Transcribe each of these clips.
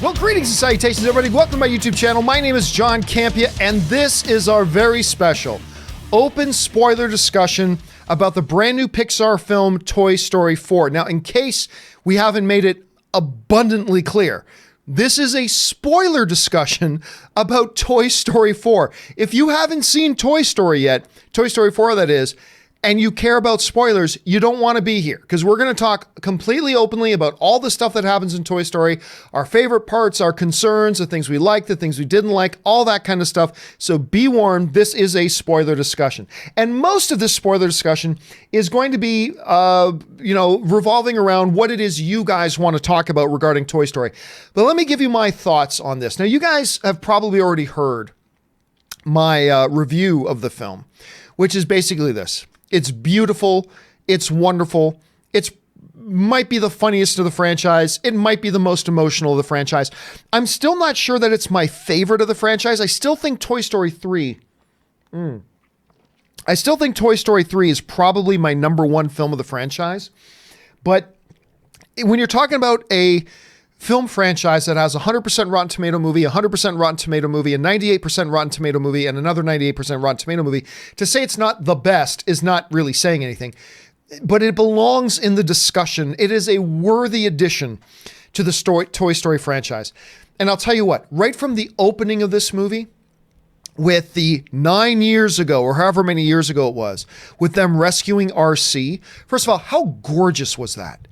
Well, greetings and salutations, everybody. Welcome to my YouTube channel. My name is John Campea, and this is our very special open spoiler discussion about the brand new Pixar film, Toy Story 4. Now, in case we haven't made it abundantly clear, this is a spoiler discussion about Toy Story 4. If you haven't seen Toy Story yet, Toy Story 4 that is, and you care about spoilers, you don't want to be here, because we're going to talk completely openly about all the stuff that happens in Toy Story, our favorite parts, our concerns, the things we liked, the things we didn't like, all that kind of stuff. So be warned, this is a spoiler discussion. And most of this spoiler discussion is going to be, revolving around what it is you guys want to talk about regarding Toy Story. But let me give you my thoughts on this. Now, you guys have probably already heard my review of the film, which is basically this. It's beautiful. It's wonderful. It might be the funniest of the franchise. It might be the most emotional of the franchise. I'm still not sure that it's my favorite of the franchise. I still think Toy Story 3. I still think Toy Story 3 is probably my number one film of the franchise. But when you're talking about a film franchise that has 100% Rotten Tomato movie, 100% Rotten Tomato movie, a 98% Rotten Tomato movie, and another 98% Rotten Tomato movie, to say it's not the best is not really saying anything, but it belongs in the discussion. It is a worthy addition to the Toy Story franchise. And I'll tell you what, right from the opening of this movie, with the 9 years ago, or however many years ago it was, with them rescuing RC, first of all, how gorgeous was that?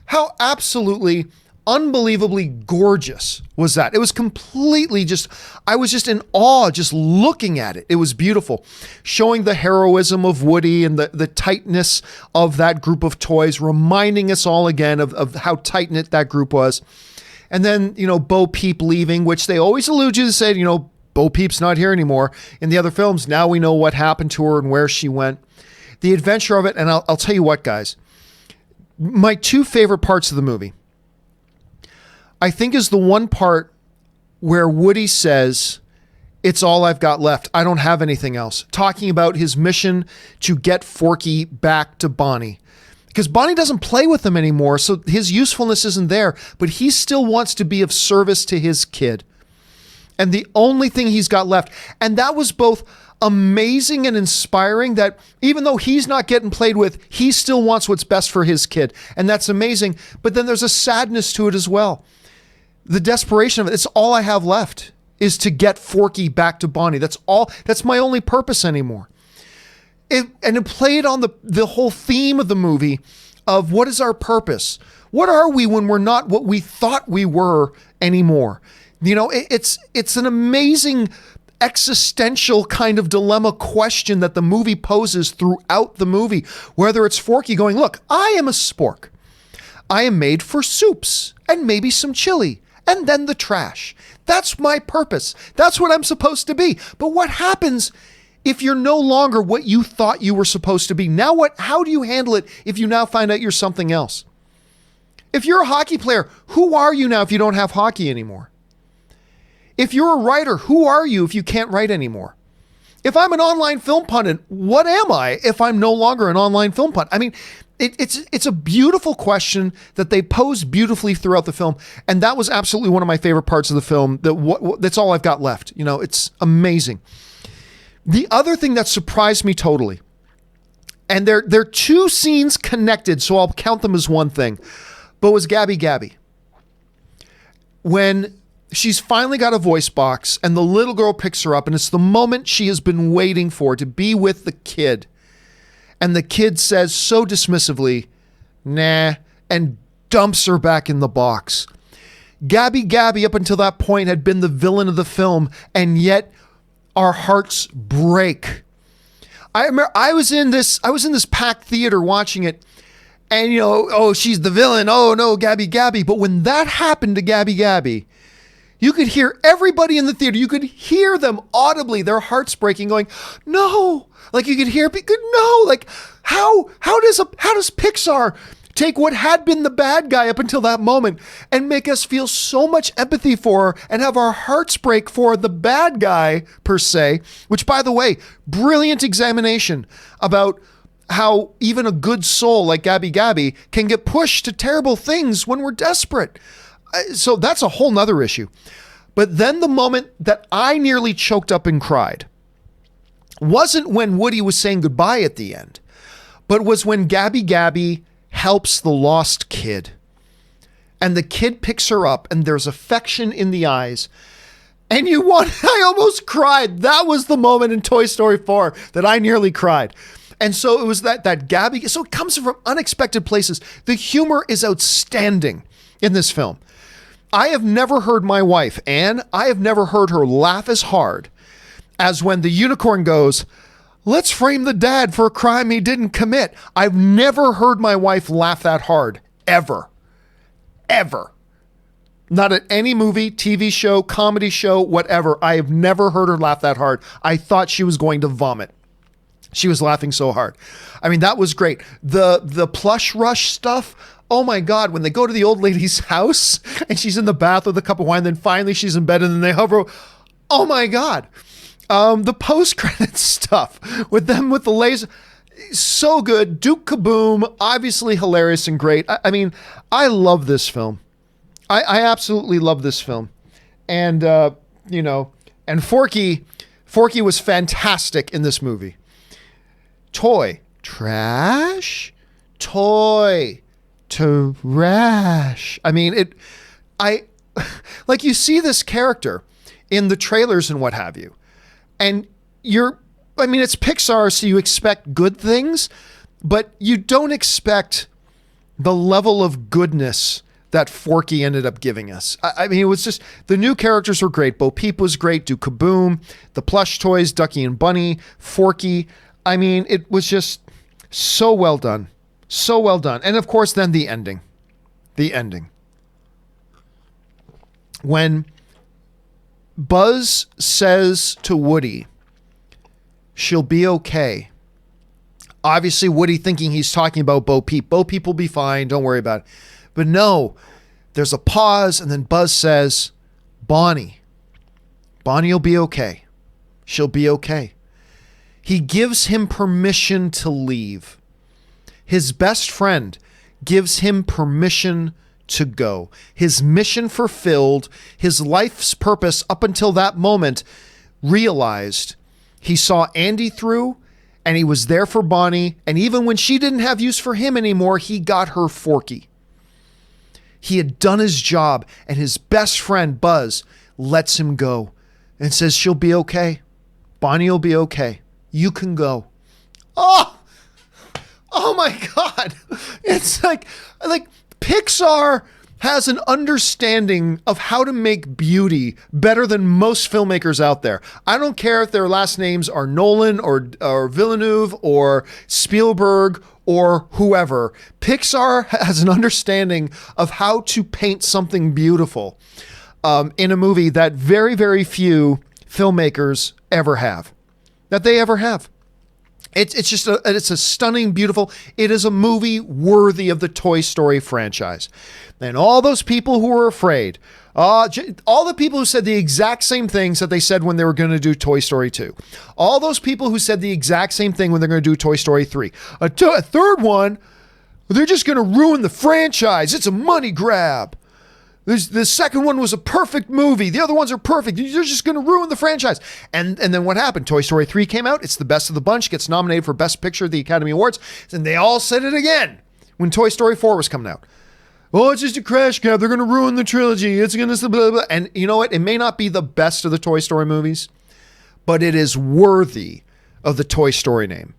How absolutely unbelievably gorgeous was that? It was completely I was just in awe just looking at it. It was beautiful, showing the heroism of Woody and the tightness of that group of toys, reminding us all again of how tight-knit that group was. And then, Bo Peep leaving, which they always allude to say, Bo Peep's not here anymore. In the other films, now we know what happened to her and where she went. The adventure of it, and I'll tell you what, guys, my two favorite parts of the movie, I think, is the one part where Woody says, "It's all I've got left. I don't have anything else." Talking about his mission to get Forky back to Bonnie. Because Bonnie doesn't play with him anymore, so his usefulness isn't there, but he still wants to be of service to his kid. And the only thing he's got left. And that was both amazing and inspiring, that even though he's not getting played with, he still wants what's best for his kid. And that's amazing. But then there's a sadness to it as well. The desperation of it. It's all I have left is to get Forky back to Bonnie. That's all. That's my only purpose anymore. And it played on the whole theme of the movie of what is our purpose? What are we when we're not what we thought we were anymore? It's an amazing existential kind of dilemma question that the movie poses throughout the movie, whether it's Forky going, "Look, I am a spork. I am made for soups and maybe some chili and then the trash. That's my purpose. That's what I'm supposed to be." But what happens if you're no longer what you thought you were supposed to be? Now how do you handle it if you now find out you're something else? If you're a hockey player, who are you now if you don't have hockey anymore? If you're a writer, who are you if you can't write anymore? If I'm an online film pundit, what am I if I'm no longer an online film pundit? I mean, it's a beautiful question that they pose beautifully throughout the film, and that was absolutely one of my favorite parts of the film. That's all I've got left. It's amazing. The other thing that surprised me totally, and they're two scenes connected, so I'll count them as one thing, but was Gabby. When she's finally got a voice box and the little girl picks her up, and it's the moment she has been waiting for, to be with the kid. And the kid says so dismissively, "Nah," and dumps her back in the box. Gabby up until that point had been the villain of the film, and yet our hearts break. I remember I was in this packed theater watching it, and oh, she's the villain. Oh no, Gabby. But when that happened to Gabby, you could hear everybody in the theater. You could hear them audibly, their hearts breaking, going, "No!" Like you could hear people, "No!" Like how does Pixar take what had been the bad guy up until that moment and make us feel so much empathy for her and have our hearts break for the bad guy per se? Which, by the way, brilliant examination about how even a good soul like Gabby can get pushed to terrible things when we're desperate. So that's a whole nother issue. But then the moment that I nearly choked up and cried wasn't when Woody was saying goodbye at the end, but was when Gabby helps the lost kid. And the kid picks her up and there's affection in the eyes. And I almost cried. That was the moment in Toy Story 4 that I nearly cried. And so it was that Gabby, so it comes from unexpected places. The humor is outstanding in this film. I have never heard my wife, Anne, I have never heard her laugh as hard as when the unicorn goes, let's frame the dad for a crime he didn't commit. I've never heard my wife laugh that hard, ever. Ever. Not at any movie, TV show, comedy show, whatever. I have never heard her laugh that hard. I thought she was going to vomit. She was laughing so hard. I mean, that was great. The plush rush stuff. Oh my God, when they go to the old lady's house and she's in the bath with a cup of wine, then finally she's in bed and then they hover. Oh my God. The post-credits stuff with them with the laser. So good. Duke Kaboom, obviously hilarious and great. I mean, I love this film. I absolutely love this film. And, and Forky was fantastic in this movie. Toy, trash, toy, trash. I mean, like you see this character in the trailers and what have you, and it's Pixar, so you expect good things, but you don't expect the level of goodness that Forky ended up giving us. I mean, it was just, the new characters were great. Bo Peep was great, Duke Kaboom, the plush toys, Ducky and Bunny, Forky. I mean, it was just so well done. So well done. And of course, then the ending. The ending. When Buzz says to Woody, she'll be okay. Obviously, Woody thinking he's talking about Bo Peep. Bo Peep will be fine. Don't worry about it. But no, there's a pause, and then Buzz says, Bonnie will be okay. She'll be okay. He gives him permission to leave. His best friend gives him permission to go. His mission fulfilled, his life's purpose up until that moment realized. He saw Andy through, and he was there for Bonnie, and even when she didn't have use for him anymore, he got her Forky. He had done his job, and his best friend, Buzz, lets him go and says, she'll be okay. Bonnie will be okay. You can go. Oh my God. It's like Pixar has an understanding of how to make beauty better than most filmmakers out there. I don't care if their last names are Nolan or Villeneuve or Spielberg or whoever. Pixar has an understanding of how to paint something beautiful in a movie that very, very few filmmakers ever have. It's just a stunning, beautiful, it is a movie worthy of the Toy Story franchise. And all those people who were afraid, all the people who said the exact same things that they said when they were going to do Toy Story 2. All those people who said the exact same thing when they're going to do Toy Story 3. A third one, they're just going to ruin the franchise. It's a money grab. The second one was a perfect movie. The other ones are perfect. You're just going to ruin the franchise. And then what happened? Toy Story 3 came out. It's the best of the bunch. Gets nominated for Best Picture at the Academy Awards. And they all said it again when Toy Story 4 was coming out. Oh, it's just a crash cab. They're going to ruin the trilogy. It's going to blah, blah. And you know what? It may not be the best of the Toy Story movies, but it is worthy of the Toy Story name.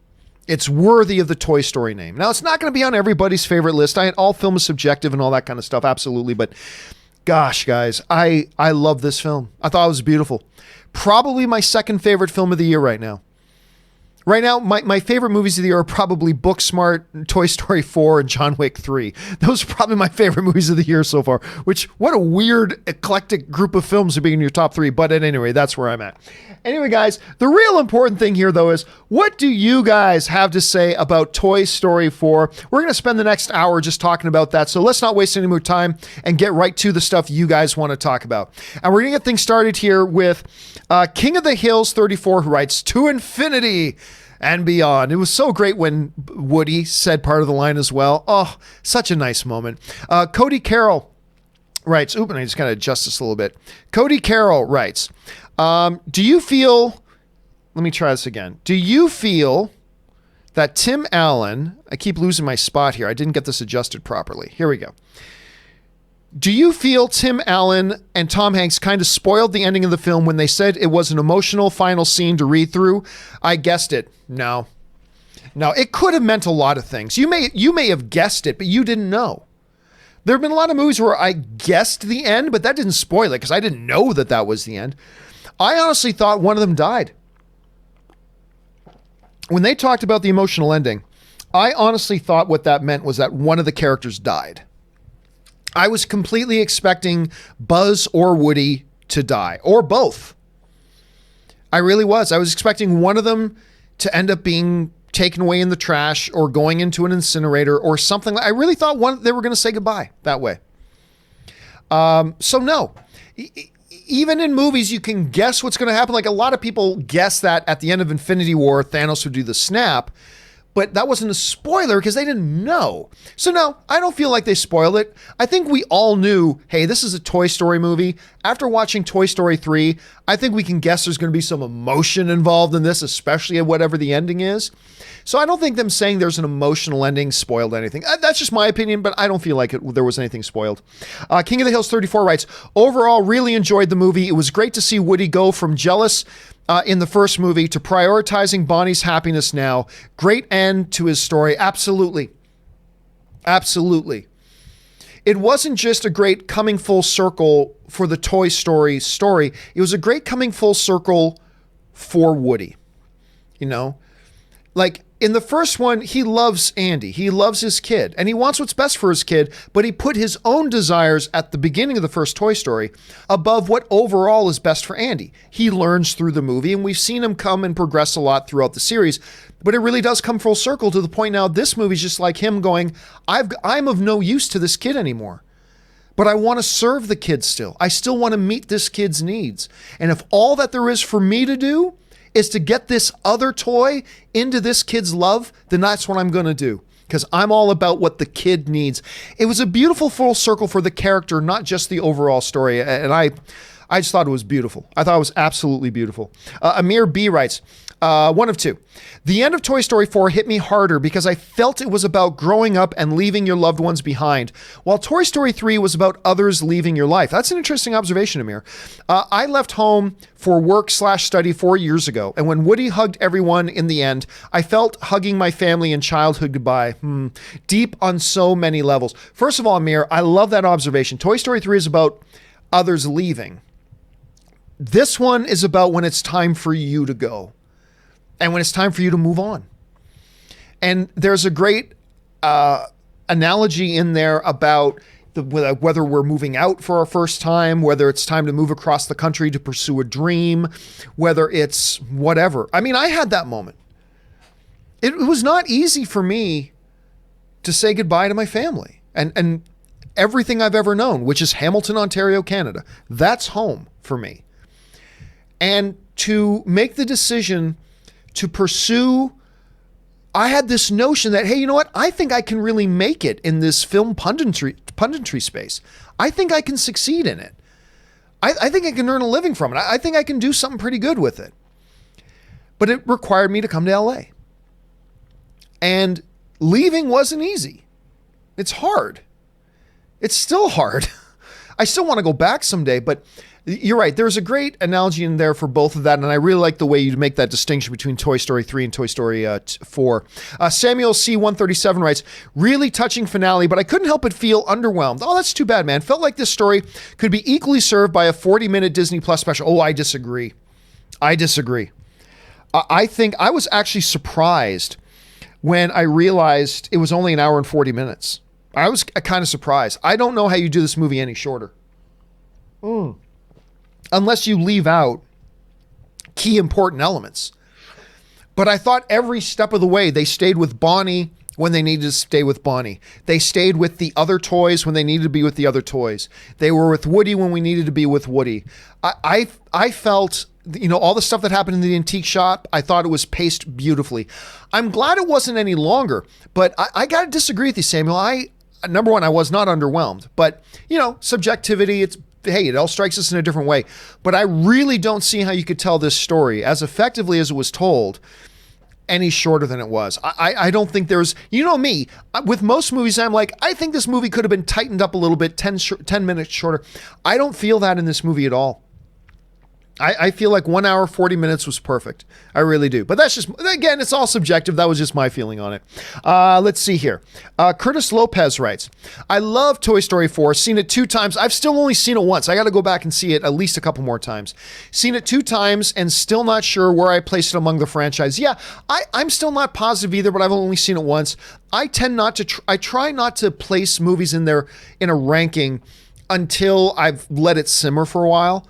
It's worthy of the Toy Story name. Now, it's not going to be on everybody's favorite list. All film is subjective and all that kind of stuff. Absolutely. But gosh, guys, I love this film. I thought it was beautiful. Probably my second favorite film of the year right now. Right now, my favorite movies of the year are probably Booksmart, Toy Story 4, and John Wick 3. Those are probably my favorite movies of the year so far, which, what a weird, eclectic group of films to be in your top 3. But anyway, that's where I'm at. Anyway, guys, the real important thing here, though, is what do you guys have to say about Toy Story 4? We're going to spend the next hour just talking about that, so let's not waste any more time and get right to the stuff you guys want to talk about. And we're going to get things started here with King of the Hills 34, who writes, "To infinity and beyond." It was so great when Woody said part of the line as well. Oh, such a nice moment. Cody Carroll writes, oop, and I just got to adjust this a little bit. Cody Carroll writes, do you feel, let me try this again. Do you feel that Tim Allen, I keep losing my spot here. I didn't get this adjusted properly. Here we go. Do you feel Tim Allen and Tom Hanks kind of spoiled the ending of the film when they said it was an emotional final scene to read through? I guessed it. No, it could have meant a lot of things. You may have guessed it, but you didn't know. There have been a lot of movies where I guessed the end, but that didn't spoil it because I didn't know that that was the end. I honestly thought one of them died. When they talked about the emotional ending, I honestly thought what that meant was that one of the characters died. I was completely expecting Buzz or Woody to die, or both. I really was. I was expecting one of them to end up being taken away in the trash or going into an incinerator or something. I really thought they were going to say goodbye that way. So no, even in movies, you can guess what's going to happen. Like a lot of people guess that at the end of Infinity War, Thanos would do the snap, but that wasn't a spoiler because they didn't know. So no, I don't feel like they spoiled it. I think we all knew, hey, this is a Toy Story movie. After watching Toy Story 3, I think we can guess there's going to be some emotion involved in this, especially at whatever the ending is. So I don't think them saying there's an emotional ending spoiled anything. That's just my opinion, but I don't feel like there was anything spoiled. King of the Hills 34 writes, overall, really enjoyed the movie. It was great to see Woody go from jealous in the first movie to prioritizing Bonnie's happiness now. Great end to his story. Absolutely. Absolutely. It wasn't just a great coming full circle for the Toy Story story. It was a great coming full circle for Woody. You know, like in the first one, he loves Andy. He loves his kid and he wants what's best for his kid, but he put his own desires at the beginning of the first Toy Story above what overall is best for Andy. He learns through the movie and we've seen him come and progress a lot throughout the series, but it really does come full circle to the point now this movie's just like him going, I'm of no use to this kid anymore, but I want to serve the kid still. I still want to meet this kid's needs. And if all that there is for me to do is to get this other toy into this kid's love, then that's what I'm going to do because I'm all about what the kid needs. It was a beautiful full circle for the character, not just the overall story. And I just thought it was beautiful. I thought it was absolutely beautiful. Amir B writes, one of two. The end of Toy Story 4 hit me harder because I felt it was about growing up and leaving your loved ones behind, while Toy Story 3 was about others leaving your life. That's an interesting observation, Amir. I left home for work/study 4 years ago, and when Woody hugged everyone in the end, I felt hugging my family and childhood goodbye. Deep on so many levels. First of all, Amir, I love that observation. Toy Story 3 is about others leaving. This one is about when it's time for you to go. And when it's time for you to move on. And there's a great analogy in there about whether we're moving out for our first time, whether it's time to move across the country to pursue a dream, whether it's whatever. I mean, I had that moment. It was not easy for me to say goodbye to my family and everything I've ever known, which is Hamilton, Ontario, Canada. That's home for me. And to make the decision to pursue, I had this notion that, hey, you know what? I think I can really make it in this film punditry space. I think I can succeed in it. I think I can earn a living from it. I think I can do something pretty good with it. But it required me to come to LA. And leaving wasn't easy. It's hard. It's still hard. I still want to go back someday, but you're right. There's a great analogy in there for both of that, and I really like the way you make that distinction between Toy Story 3 and Toy Story 4. Samuel C137 writes, really touching finale, but I couldn't help but feel underwhelmed. Oh, that's too bad, man. Felt like this story could be equally served by a 40-minute Disney Plus special. Oh, I disagree. I think I was actually surprised when I realized it was only an hour and 40 minutes. I was kind of surprised. I don't know how you do this movie any shorter. Unless you leave out key important elements. But I thought every step of the way, they stayed with Bonnie when they needed to stay with Bonnie. They stayed with the other toys when they needed to be with the other toys. They were with Woody when we needed to be with Woody. I felt, you know, all the stuff that happened in the antique shop, I thought it was paced beautifully. I'm glad it wasn't any longer, but I got to disagree with you, Samuel. number one, I was not underwhelmed, but subjectivity, it all strikes us in a different way. But I really don't see how you could tell this story as effectively as it was told any shorter than it was. I don't think there's, me, with most movies, I'm like, I think this movie could have been tightened up a little bit, 10 minutes shorter. I don't feel that in this movie at all. I feel like 1 hour, 40 minutes was perfect. I really do. But that's just, again, it's all subjective. That was just my feeling on it. Let's see here. Curtis Lopez writes, I love Toy Story 4. Seen it 2 times. I've still only seen it once. I got to go back and see it at least a couple more times. Seen it 2 times and still not sure where I place it among the franchise. Yeah, I'm still not positive either, but I've only seen it once. I tend not to, I try not to place movies in there in a ranking until I've let it simmer for a while.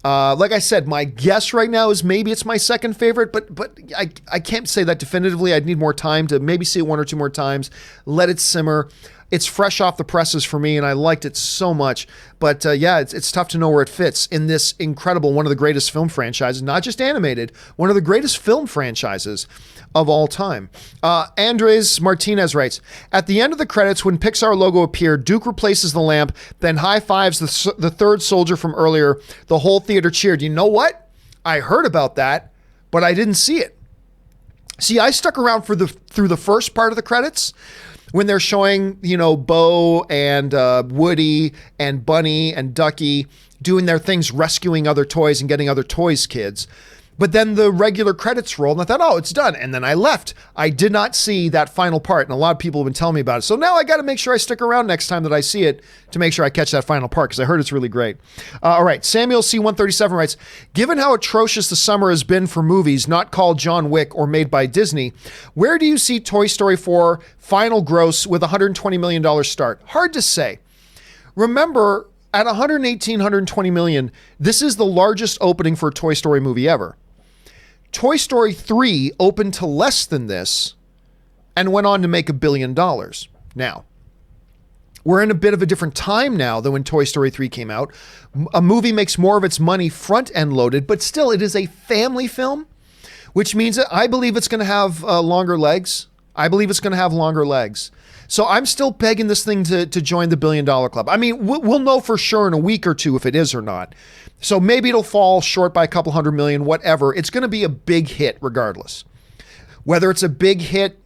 Like I said, my guess right now is maybe it's my second favorite, but I can't say that definitively. I'd need more time to maybe see it 1 or 2 more times, let it simmer. It's fresh off the presses for me, and I liked it so much. But yeah, it's tough to know where it fits in this incredible, one of the greatest film franchises, not just animated, one of the greatest film franchises of all time. Andres Martinez writes, at the end of the credits, when Pixar logo appeared, Duke replaces the lamp, then high-fives the third soldier from earlier. The whole theater cheered. You know what? I heard about that, but I didn't see it. See, I stuck around through the first part of the credits, when they're showing, Bo and Woody and Bunny and Ducky doing their things, rescuing other toys and getting other toys kids. But then the regular credits rolled, and I thought, oh, it's done. And then I left. I did not see that final part, and a lot of people have been telling me about it. So now I got to make sure I stick around next time that I see it to make sure I catch that final part, because I heard it's really great. All right, Samuel C137 writes, given how atrocious the summer has been for movies not called John Wick or made by Disney, where do you see Toy Story 4 final gross with $120 million start? Hard to say. Remember, at 118, 120 million, this is the largest opening for a Toy Story movie ever. Toy Story 3 opened to less than this and went on to make $1 billion. Now, we're in a bit of a different time now than when Toy Story 3 came out. A movie makes more of its money front-end loaded, but still it is a family film, which means that I believe it's going to have longer legs. So I'm still pegging this thing to join the $1 billion club. I mean, we'll know for sure in a week or two if it is or not. So maybe it'll fall short by a couple hundred million, whatever. It's going to be a big hit regardless. Whether it's a big hit,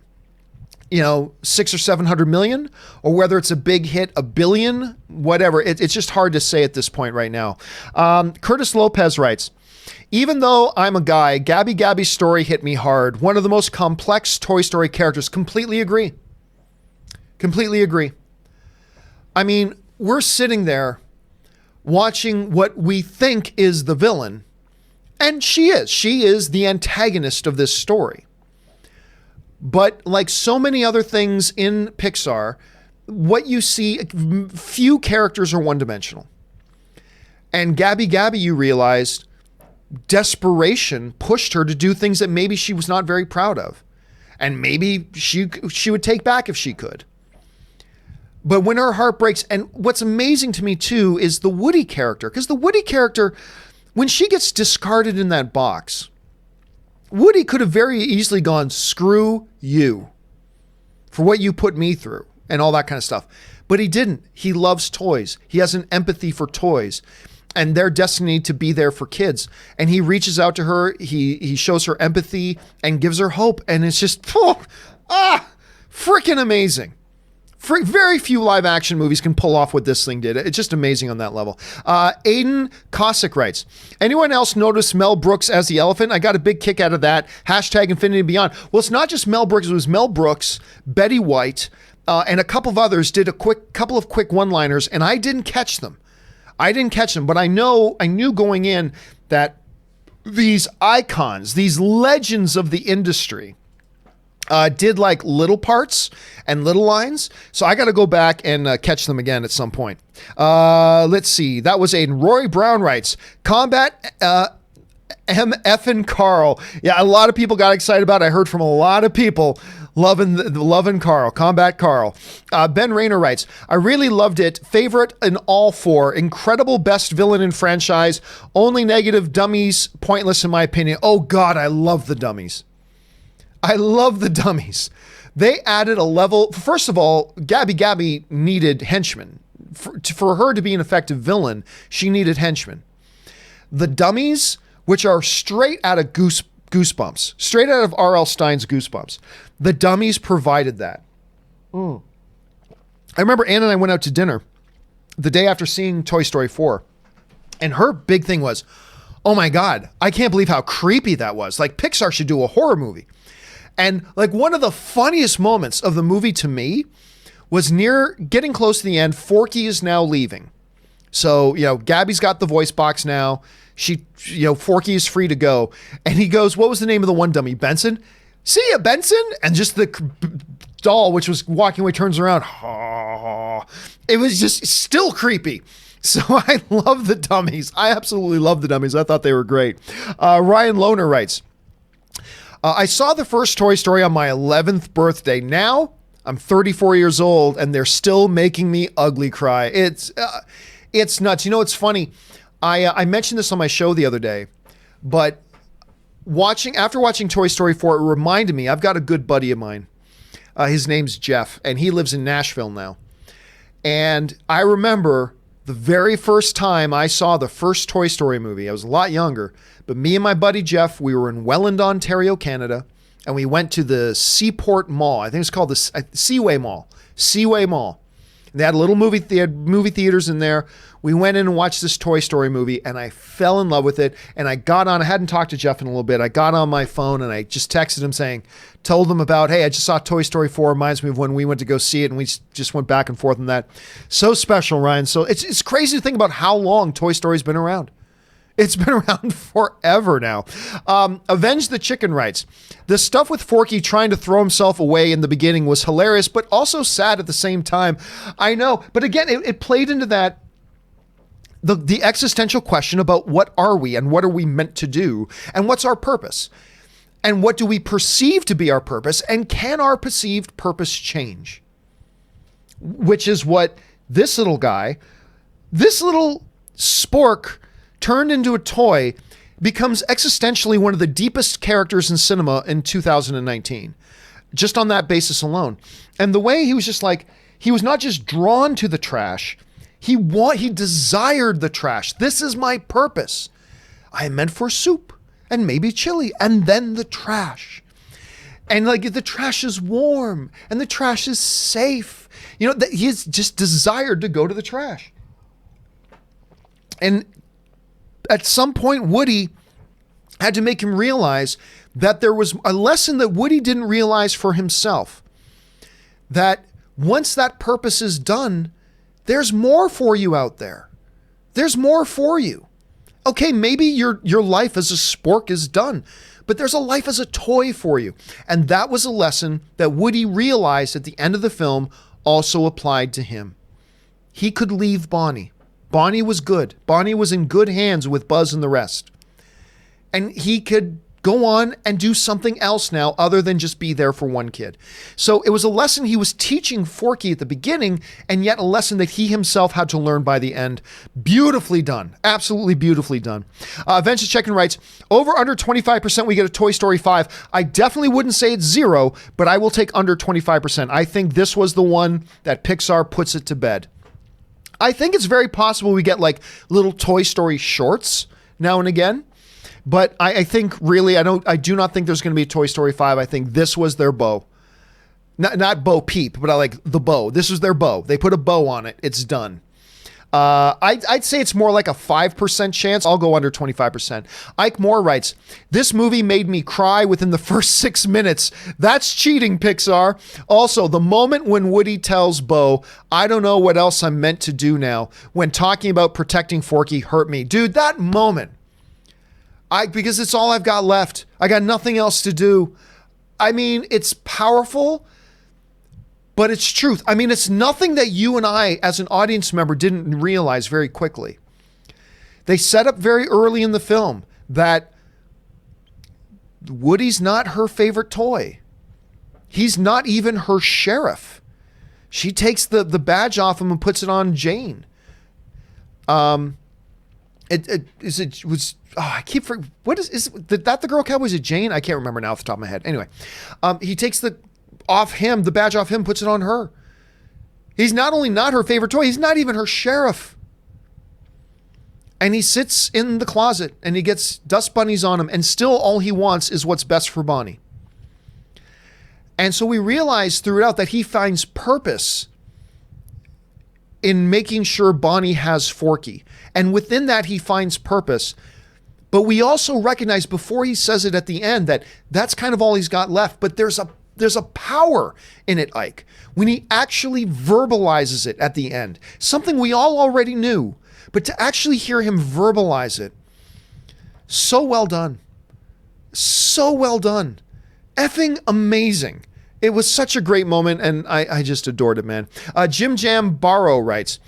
600 or 700 million, or whether it's a big hit, $1 billion, whatever. It's just hard to say at this point right now. Curtis Lopez writes, even though I'm a guy, Gabby Gabby's story hit me hard. One of the most complex Toy Story characters. Completely agree. I mean, we're sitting there watching what we think is the villain, and she is the antagonist of this story. But like so many other things in Pixar, what you see, few characters are one-dimensional. And Gabby, you realized, desperation pushed her to do things that maybe she was not very proud of. And maybe she would take back if she could. But when her heart breaks, and what's amazing to me too is the Woody character, because the Woody character, when she gets discarded in that box, Woody could have very easily gone, screw you for what you put me through and all that kind of stuff. But he didn't. He loves toys. He has an empathy for toys and their destiny to be there for kids. And he reaches out to her. He shows her empathy and gives her hope. And it's just, freaking amazing. Very few live action movies can pull off what this thing did. It's just amazing on that level. Aiden Cossack writes, anyone else notice Mel Brooks as the elephant? I got a big kick out of that. Hashtag Infinity and Beyond. Well, it's not just Mel Brooks. It was Mel Brooks, Betty White, and a couple of others did a couple of quick one-liners, and I didn't catch them. But I knew going in that these icons, these legends of the industry, did like little parts and little lines. So I got to go back and catch them again at some point. Let's see. That was Aiden. Rory Brown writes, Combat MF and Carl. Yeah, a lot of people got excited about it. I heard from a lot of people loving Carl. Combat Carl. Ben Rayner writes, I really loved it. Favorite in all 4. Incredible best villain in franchise. Only negative, dummies, pointless in my opinion. Oh God, I love the dummies. They added a level. First of all, Gabby needed henchmen. For her to be an effective villain, she needed henchmen. The dummies, which are straight out of Goosebumps, straight out of R.L. Stein's Goosebumps, the dummies provided that. I remember Ann and I went out to dinner the day after seeing Toy Story 4, and her big thing was, oh my God, I can't believe how creepy that was. Like, Pixar should do a horror movie. And like, one of the funniest moments of the movie to me was near getting close to the end. Forky is now leaving. So, Gabby's got the voice box now. Forky is free to go. And he goes, what was the name of the one dummy? Benson? See ya, Benson? And just the doll, which was walking away, turns around. It was just still creepy. So I love the dummies. I absolutely love the dummies. I thought they were great. Ryan Lohner writes, I saw the first Toy Story on my 11th birthday. Now I'm 34 years old and they're still making me ugly cry. It's nuts. It's funny. I mentioned this on my show the other day, but after watching Toy Story 4, it reminded me, I've got a good buddy of mine. His name's Jeff, and he lives in Nashville now. And I remember the very first time I saw the first Toy Story movie. I was a lot younger, but me and my buddy Jeff, we were in Welland, Ontario, Canada, and we went to the Seaport Mall. I think it's called the Seaway Mall. Seaway Mall. They had a little movie theaters in there. We went in and watched this Toy Story movie, and I fell in love with it. And I hadn't talked to Jeff in a little bit. I got on my phone and I just texted him told him about, hey, I just saw Toy Story 4. Reminds me of when we went to go see it, and we just went back and forth on that. So special, Ryan. So it's crazy to think about how long Toy Story's been around. It's been around forever now. Avenge the Chicken writes, the stuff with Forky trying to throw himself away in the beginning was hilarious, but also sad at the same time. I know, but again, it played into that, the existential question about what are we and what are we meant to do and what's our purpose and what do we perceive to be our purpose and can our perceived purpose change? Which is what this little spork turned into a toy, becomes existentially one of the deepest characters in cinema in 2019, just on that basis alone. And the way he was just like, he was not just drawn to the trash, he desired the trash. This is my purpose. I am meant for soup and maybe chili and then the trash. And like, the trash is warm and the trash is safe. That he's just desired to go to the trash. And at some point, Woody had to make him realize that there was a lesson that Woody didn't realize for himself. That once that purpose is done, there's more for you out there. There's more for you. Okay, maybe your life as a spork is done, but there's a life as a toy for you. And that was a lesson that Woody realized at the end of the film also applied to him. He could leave Bonnie. Bonnie was good. Bonnie was in good hands with Buzz and the rest. And he could go on and do something else now other than just be there for one kid. So it was a lesson he was teaching Forky at the beginning, and yet a lesson that he himself had to learn by the end. Beautifully done. Absolutely beautifully done. Venture Check-in writes, over under 25%, we get a Toy Story 5. I definitely wouldn't say it's 0, but I will take under 25%. I think this was the one that Pixar puts it to bed. I think it's very possible we get like little Toy Story shorts now and again, but I think really, I do not think there's going to be a Toy Story 5. I think this was their bow. Not Bo Peep, but I like the bow. This was their bow. They put a bow on it. It's done. I'd say it's more like a 5% chance. I'll go under 25%. Ike Moore writes, this movie made me cry within the first 6 minutes. That's cheating, Pixar. Also, the moment when Woody tells Bo, I don't know what else I'm meant to do now, when talking about protecting Forky hurt me. Dude, that moment, because it's all I've got left. I got nothing else to do. I mean, it's powerful, but it's truth. I mean, it's nothing that you and I, as an audience member, didn't realize very quickly. They set up very early in the film that Woody's not her favorite toy. He's not even her sheriff. She takes the badge off him and puts it on Jane. I keep forgetting. Is that the girl cowboy? Is it Jane? I can't remember now off the top of my head. Anyway, he takes the off him, the badge off him, puts it on her. He's not only not her favorite toy, he's not even her sheriff. And he sits in the closet and he gets dust bunnies on him, and still all he wants is what's best for Bonnie. And so we realize throughout that he finds purpose in making sure Bonnie has Forky. And within that, he finds purpose. But we also recognize before he says it at the end that that's kind of all he's got left. But there's a power in it, Ike, when he actually verbalizes it at the end. Something we all already knew, but to actually hear him verbalize it, so well done. So well done. Effing amazing. It was such a great moment, and I just adored it, man. Jim Jam Barrow writes,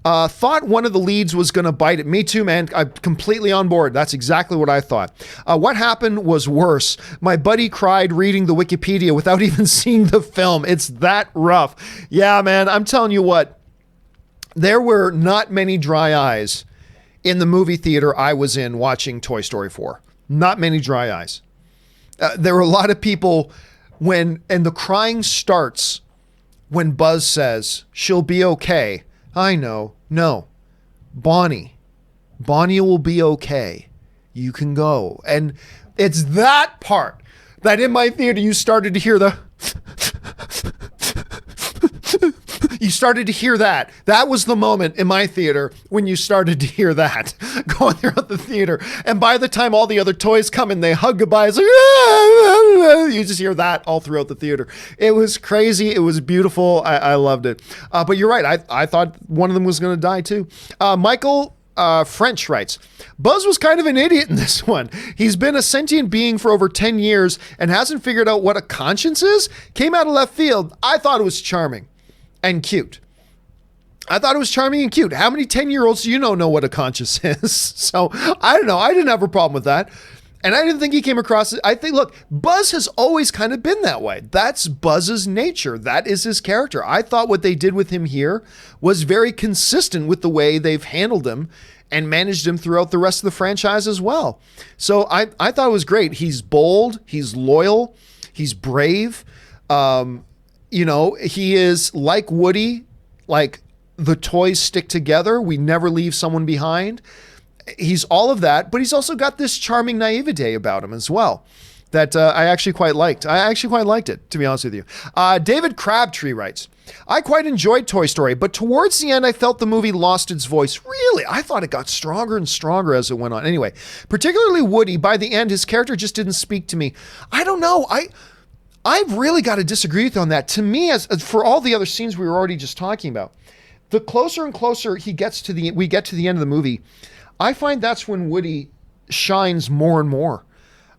thought one of the leads was going to bite it. Me too, man. I'm completely on board. That's exactly what I thought. What happened was worse. My buddy cried reading the Wikipedia without even seeing the film. It's that rough. Yeah, man, I'm telling you what. There were not many dry eyes in the movie theater I was in watching Toy Story 4. Not many dry eyes. There were a lot of people and the crying starts when Buzz says, she'll be okay. I know. No. Bonnie will be okay. You can go. And it's that part that in my theater you started to hear you started to hear that. That was the moment in my theater when you started to hear that going throughout the theater. And by the time all the other toys come and they hug goodbye, it's like, you just hear that all throughout the theater. It was crazy. It was beautiful. I loved it. But you're right. I thought one of them was going to die too. Michael French writes, Buzz was kind of an idiot in this one. He's been a sentient being for over 10 years and hasn't figured out what a conscience is. Came out of left field. I thought it was charming and cute. I thought it was charming and cute. How many 10-year-olds do you know what a conscience is? So I don't know. I didn't have a problem with that. And I didn't think he came across it. I think, look, Buzz has always kind of been that way. That's Buzz's nature. That is his character. I thought what they did with him here was very consistent with the way they've handled him and managed him throughout the rest of the franchise as well. So I thought it was great. He's bold. He's loyal. He's brave. He is like Woody, like the toys stick together. We never leave someone behind. He's all of that, but he's also got this charming naivete about him as well that I actually quite liked. I actually quite liked it, to be honest with you. David Crabtree writes, I quite enjoyed Toy Story, but towards the end, I felt the movie lost its voice. Really? I thought it got stronger and stronger as it went on. Anyway, particularly Woody, by the end, his character just didn't speak to me. I don't know. I've really got to disagree with you on that. To me, as for all the other scenes we were already just talking about, the closer and closer we get to the end of the movie, I find that's when Woody shines more and more.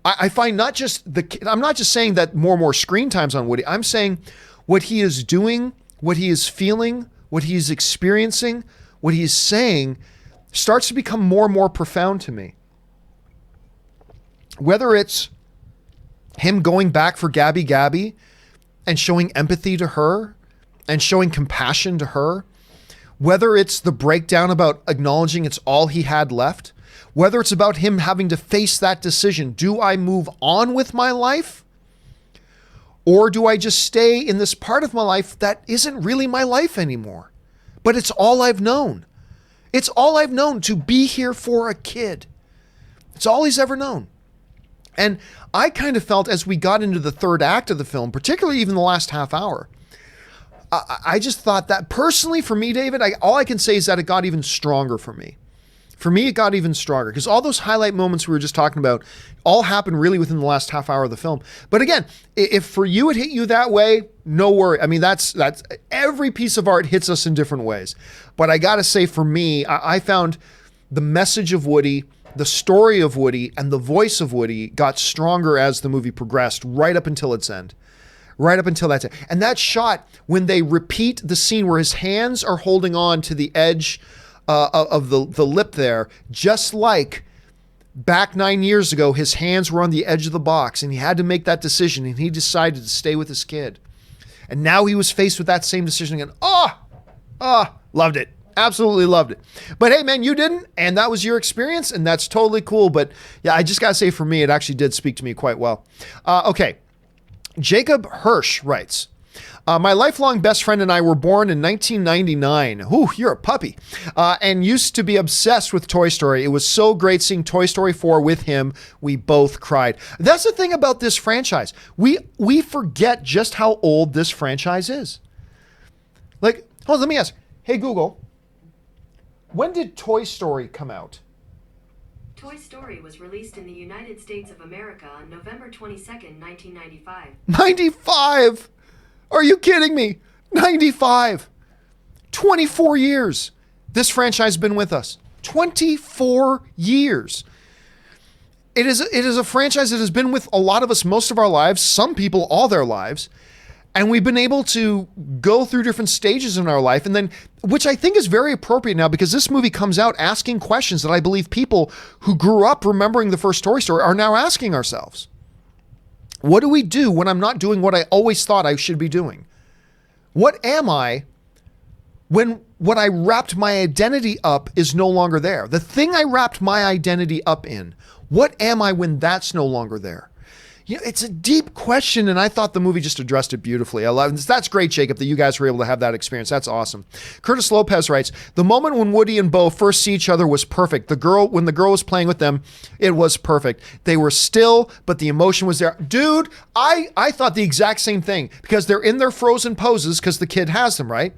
I find I'm not just saying that more and more screen time's on Woody. I'm saying what he is doing, what he is feeling, what he is experiencing, what he is saying starts to become more and more profound to me. Whether it's him going back for Gabby and showing empathy to her and showing compassion to her, whether it's the breakdown about acknowledging it's all he had left, whether it's about him having to face that decision, do I move on with my life? Or do I just stay in this part of my life that isn't really my life anymore? But it's all I've known. It's all I've known to be here for a kid. It's all he's ever known. And I kind of felt as we got into the third act of the film, particularly even the last half hour, I just thought that personally for me, David, all I can say is that it got even stronger for me. For me, it got even stronger because all those highlight moments we were just talking about all happened really within the last half hour of the film. But again, if for you it hit you that way, no worry. I mean, that's every piece of art hits us in different ways. But I got to say for me, I found the message of Woody, the story of Woody, and the voice of Woody got stronger as the movie progressed right up until its end. Right up until that time. And that shot, when they repeat the scene where his hands are holding on to the edge of the lip there, just like back 9 years ago, his hands were on the edge of the box and he had to make that decision and he decided to stay with his kid. And now he was faced with that same decision again. Loved it. Absolutely loved it. But hey, man, you didn't, and that was your experience, and that's totally cool. But yeah, I just got to say for me, it actually did speak to me quite well. Okay. Jacob Hirsch writes, My lifelong best friend and I were born in 1999. Ooh, you're a puppy. And used to be obsessed with Toy Story. It was so great seeing Toy Story 4 with him. We both cried. That's the thing about this franchise. We forget just how old this franchise is. Like, hold on, let me ask. Hey, Google, when did Toy Story come out? Toy Story was released in the United States of America on November 22nd, 1995. 95! Are you kidding me? 95. 24 years. This franchise has been with us. 24 years. It is a franchise that has been with a lot of us most of our lives, some people all their lives. And we've been able to go through different stages in our life, and then, which I think is very appropriate now, because this movie comes out asking questions that I believe people who grew up remembering the first Toy Story are now asking ourselves. What do we do when I'm not doing what I always thought I should be doing? What am I when what I wrapped my identity up is no longer there? The thing I wrapped my identity up in, what am I when that's no longer there? You know, it's a deep question, and I thought the movie just addressed it beautifully. I love it. That's great, Jacob, that you guys were able to have that experience. That's awesome. Curtis Lopez writes, the moment when Woody and Bo first see each other was perfect. When the girl was playing with them, it was perfect. They were still, but the emotion was there. Dude, I thought the exact same thing, because they're in their frozen poses because the kid has them, right?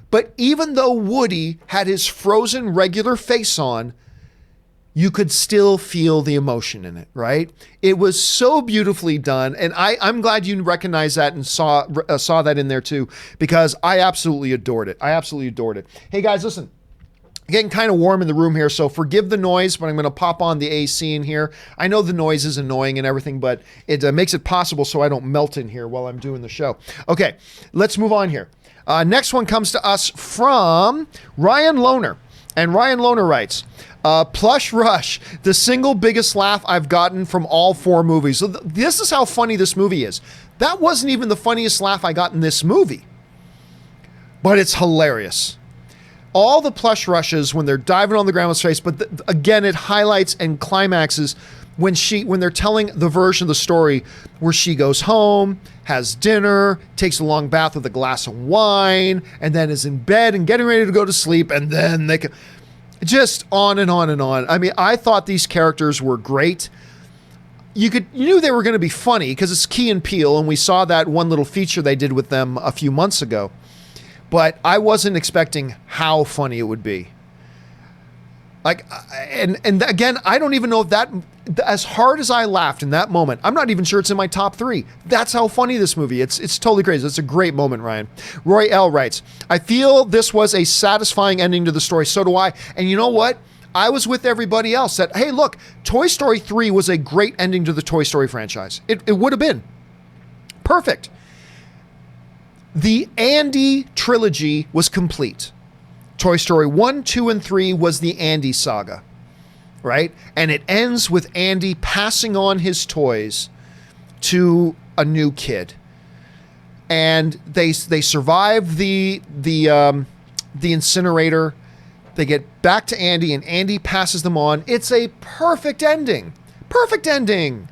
But even though Woody had his frozen regular face on, you could still feel the emotion in it, right? It was so beautifully done. And I'm glad you recognized that and saw that in there too, because I absolutely adored it. I absolutely adored it. Hey guys, listen, getting kind of warm in the room here, so forgive the noise, but I'm going to pop on the AC in here. I know the noise is annoying and everything, but it makes it possible so I don't melt in here while I'm doing the show. Okay, let's move on here. Next one comes to us from Ryan Lohner. And Ryan Lohner writes, Plush Rush, the single biggest laugh I've gotten from all four movies. So this is how funny this movie is. That wasn't even the funniest laugh I got in this movie, but it's hilarious. All the plush rushes when they're diving on the ground with space, but again, it highlights and climaxes when they're telling the version of the story where she goes home, has dinner, takes a long bath with a glass of wine, and then is in bed and getting ready to go to sleep, and then they can just on and on and on. I mean, I thought these characters were great. You knew they were going to be funny because it's Key and Peele, and we saw that one little feature they did with them a few months ago. But I wasn't expecting how funny it would be. Like, and again, I don't even know if that, as hard as I laughed in that moment, I'm not even sure it's in my top 3. That's how funny this movie. It's totally crazy. It's a great moment, Ryan. Roy L. writes, I feel this was a satisfying ending to the story. So do I. And you know what? I was with everybody else that, hey, look, Toy Story 3 was a great ending to the Toy Story franchise. It would have been perfect. The Andy trilogy was complete. Toy Story 1, 2, and 3 was the Andy saga, right? And it ends with Andy passing on his toys to a new kid. And they survive the incinerator. They get back to Andy, and Andy passes them on. It's a perfect ending. Perfect ending.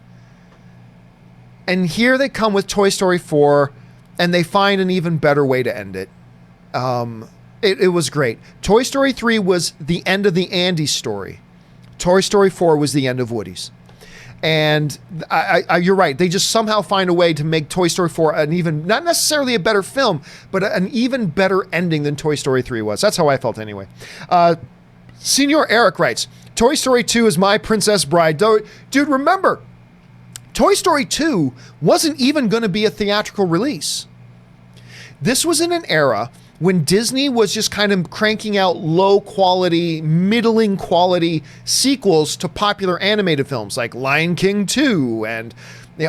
And here they come with Toy Story 4, and they find an even better way to end it. It was great. Toy Story 3 was the end of the Andy story. Toy Story 4 was the end of Woody's. And you're right. They just somehow find a way to make Toy Story 4 an even, not necessarily a better film, but an even better ending than Toy Story 3 was. That's how I felt anyway. Senior Eric writes, Toy Story 2 is my Princess Bride. Dude, remember, Toy Story 2 wasn't even going to be a theatrical release. This was in an era when Disney was just kind of cranking out low quality, middling quality sequels to popular animated films like Lion King 2 and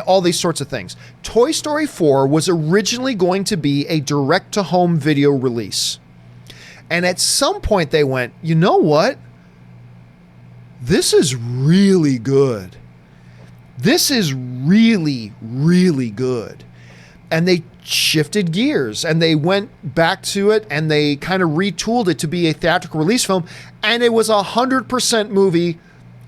all these sorts of things. Toy Story 4 was originally going to be a direct-to-home video release. And at some point they went, you know what? This is really good. This is really, really good. And they shifted gears and they went back to it and they kind of retooled it to be a theatrical release film. And it was 100% movie,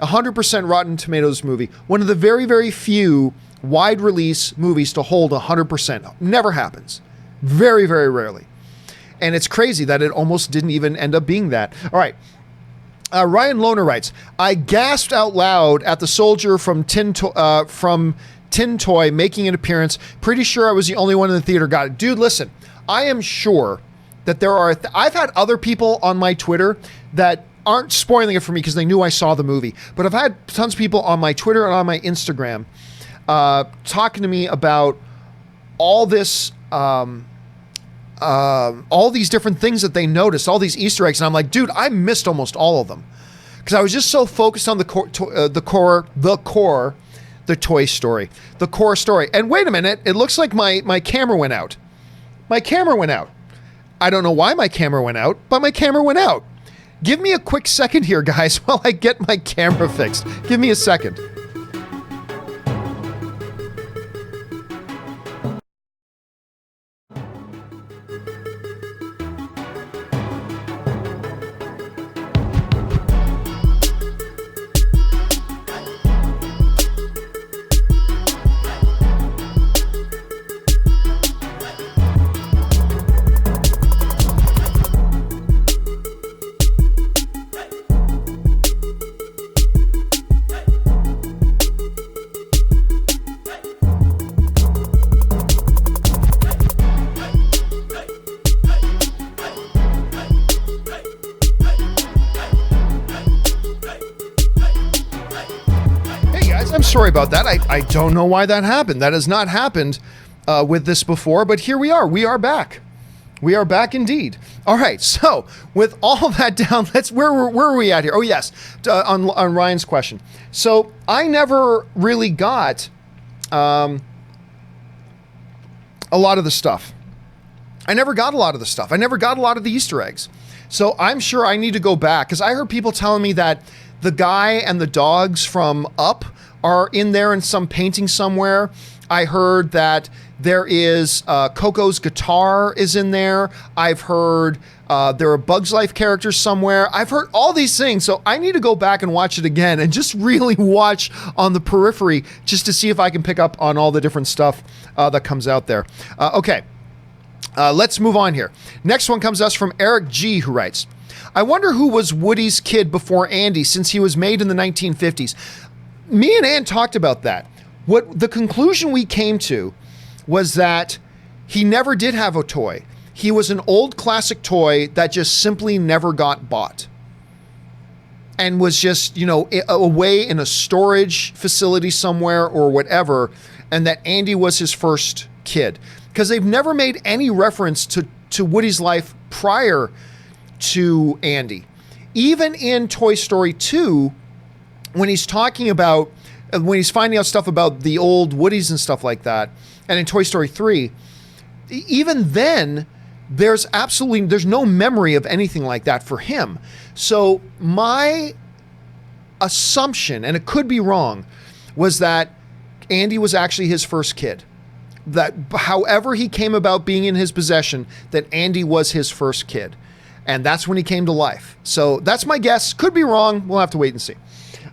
100% Rotten Tomatoes movie. One of the very, very few wide release movies to hold 100%. Never happens. Very, very rarely. And it's crazy that it almost didn't even end up being that. All right. Ryan Lohner writes, I gasped out loud at the soldier from Tin Toy making an appearance. Pretty sure I was the only one in the theater got it. Dude, listen, I am sure that there are... I've had other people on my Twitter that aren't spoiling it for me because they knew I saw the movie. But I've had tons of people on my Twitter and on my Instagram talking to me about all this... all these different things that they noticed, all these Easter eggs, and I'm like, dude, I missed almost all of them because I was just so focused on the Toy Story, the core story. And wait a minute, it looks like my camera went out. My camera went out. I don't know why my camera went out, but my camera went out. Give me a quick second here, guys, while I get my camera fixed. Give me a second. Sorry about that. I don't know why that happened. That has not happened with this before, but here we are. We are back. We are back indeed. All right. So with all that down, where are we at here? Oh yes, on Ryan's question. So I never really got a lot of the stuff. I never got a lot of the stuff. I never got a lot of the Easter eggs. So I'm sure I need to go back because I heard people telling me that the guy and the dogs from Up are in there in some painting somewhere. I heard that there is Coco's guitar is in there. I've heard there are Bugs Life characters somewhere. I've heard all these things. So I need to go back and watch it again and just really watch on the periphery just to see if I can pick up on all the different stuff that comes out there. Okay, let's move on here. Next one comes to us from Eric G, who writes, I wonder who was Woody's kid before Andy since he was made in the 1950s. Me and Ann talked about that. What the conclusion we came to was that he never did have a toy. He was an old classic toy that just simply never got bought and was just, away in a storage facility somewhere or whatever, and that Andy was his first kid. Because they've never made any reference to Woody's life prior to Andy. Even in Toy Story 2, when he's talking about, when he's finding out stuff about the old Woodies and stuff like that, and in Toy Story 3, even then, there's no memory of anything like that for him. So my assumption, and it could be wrong, was that Andy was actually his first kid. That however he came about being in his possession, that Andy was his first kid. And that's when he came to life. So that's my guess. Could be wrong. We'll have to wait and see.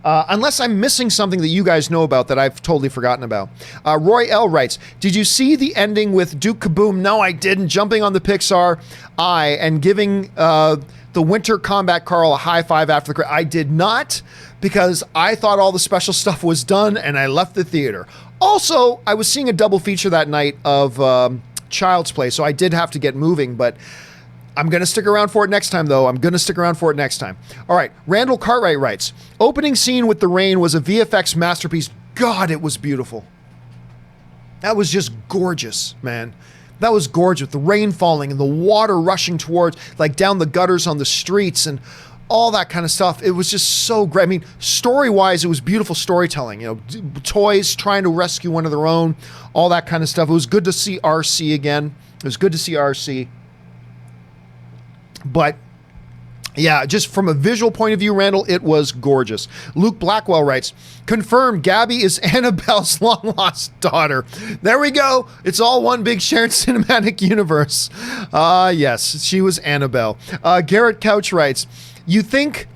Unless I'm missing something that you guys know about that I've totally forgotten about. Roy L. writes, did you see the ending with Duke Kaboom? No, I didn't. Jumping on the Pixar eye and giving the Winter Combat Carl a high five after the credits. I did not, because I thought all the special stuff was done and I left the theater. Also, I was seeing a double feature that night of Child's Play, so I did have to get moving, but I'm going to stick around for it next time, though. I'm going to stick around for it next time. All right. Randall Cartwright writes, opening scene with the rain was a VFX masterpiece. God, it was beautiful. That was just gorgeous, man. That was gorgeous. The rain falling and the water rushing towards, like down the gutters on the streets and all that kind of stuff. It was just so great. I mean, story-wise, it was beautiful storytelling. Toys trying to rescue one of their own, all that kind of stuff. It was good to see RC again. It was good to see RC. But yeah, just from a visual point of view, Randall, it was gorgeous. Luke Blackwell writes, confirmed Gabby is Annabelle's long-lost daughter. There we go. It's all one big shared cinematic universe. Yes, she was Annabelle. Garrett Couch writes, you think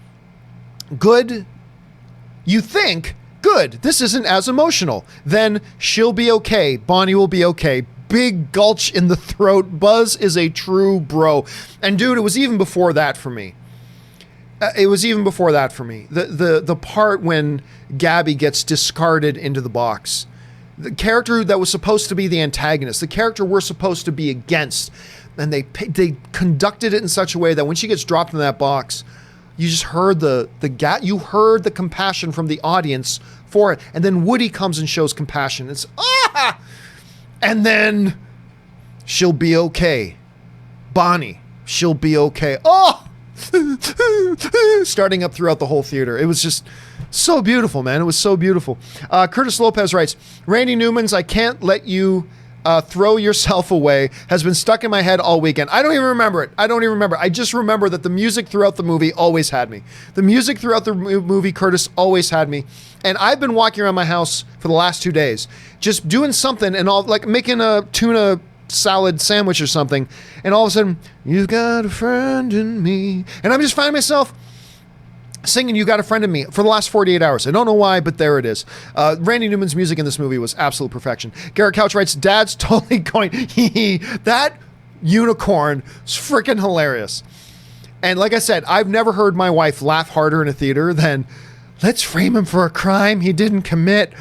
good, this isn't as emotional. Then she'll be okay. Bonnie will be okay. big gulch in the throat. Buzz is a true bro. And dude, it was even before that for me. The part when Gabby gets discarded into the box. The character that was supposed to be the antagonist, the character we're supposed to be against, and they conducted it in such a way that when she gets dropped in that box, you just heard you heard the compassion from the audience for it. And then Woody comes and shows compassion. It's and then she'll be okay. Bonnie, she'll be okay. Oh, starting up throughout the whole theater. It was just so beautiful, man. It was so beautiful. Curtis Lopez writes, Randy Newman's I Can't Let You Throw Yourself Away has been stuck in my head all weekend. I don't even remember it. I just remember that the music throughout the movie always had me. The music throughout the movie, Curtis, always had me. And I've been walking around my house for the last 2 days, just doing something and all, like making a tuna salad sandwich or something. And all of a sudden, you've got a friend in me. And I'm just finding myself singing You Got a Friend in Me for the last 48 hours. I don't know why, but there it is. Randy Newman's music in this movie was absolute perfection. Garrett Couch writes, Dad's totally going, that unicorn is freaking hilarious. And like I said, I've never heard my wife laugh harder in a theater than, let's frame him for a crime he didn't commit.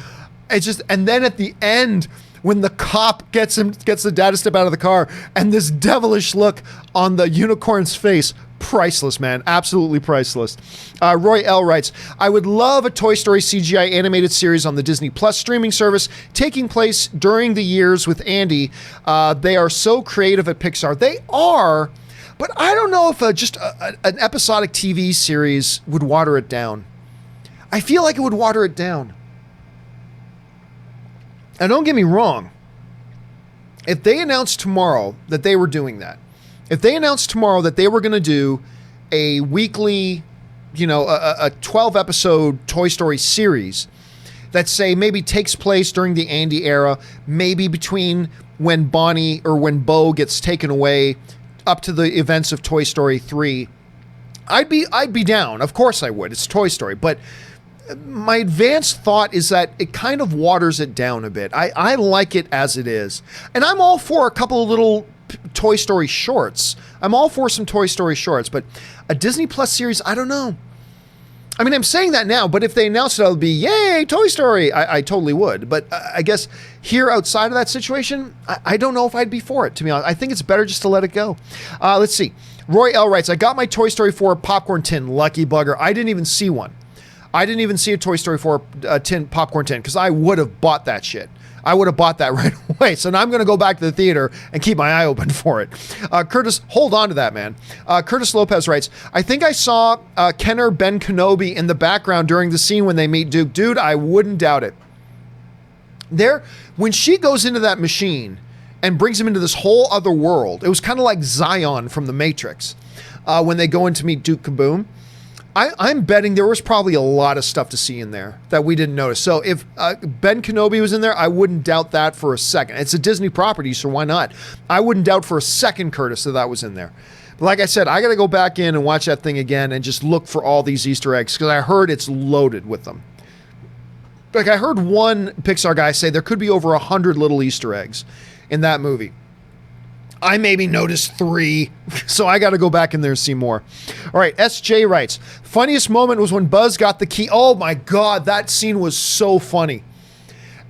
It's just, and then at the end, when the cop gets the dad to step out of the car, and this devilish look on the unicorn's face, priceless, man. Absolutely priceless. Roy L. writes, I would love a Toy Story CGI animated series on the Disney Plus streaming service taking place during the years with Andy. They are so creative at Pixar. They are, but I don't know if just an episodic TV series would water it down. I feel like it would water it down. And don't get me wrong. If they announced tomorrow that they were doing that, if they announced tomorrow that they were going to do a weekly, a 12-episode Toy Story series that, say, maybe takes place during the Andy era, maybe between when Bonnie or when Bo gets taken away up to the events of Toy Story 3, I'd be down. Of course I would. It's Toy Story. But my advanced thought is that it kind of waters it down a bit. I like it as it is. And I'm all for a couple of little Toy Story shorts. I'm all for some Toy Story shorts, but a Disney Plus series, I don't know. I mean, I'm saying that now, but if they announced it, I'll be, yay, Toy Story. I totally would. But I guess here outside of that situation, I don't know if I'd be for it, to be honest. I think it's better just to let it go. Let's see. Roy L. writes, I got my Toy Story 4 popcorn tin, lucky bugger. I didn't even see one. I didn't even see a Toy Story 4 popcorn tin because I would have bought that shit. I would have bought that right away. So now I'm going to go back to the theater and keep my eye open for it. Curtis, hold on to that, man. Curtis Lopez writes, I think I saw Kenner Ben Kenobi in the background during the scene when they meet Duke. Dude, I wouldn't doubt it. When she goes into that machine and brings him into this whole other world, it was kind of like Zion from The Matrix when they go in to meet Duke Kaboom. I'm betting there was probably a lot of stuff to see in there that we didn't notice. So if Ben Kenobi was in there, I wouldn't doubt that for a second. It's a Disney property, so why not? I wouldn't doubt for a second, Curtis, that was in there. But like I said, I got to go back in and watch that thing again and just look for all these Easter eggs because I heard it's loaded with them. Like I heard one Pixar guy say there could be over 100 little Easter eggs in that movie. I maybe noticed 3, so I got to go back in there and see more. All right, SJ writes, funniest moment was when Buzz got the key. Oh my God, that scene was so funny.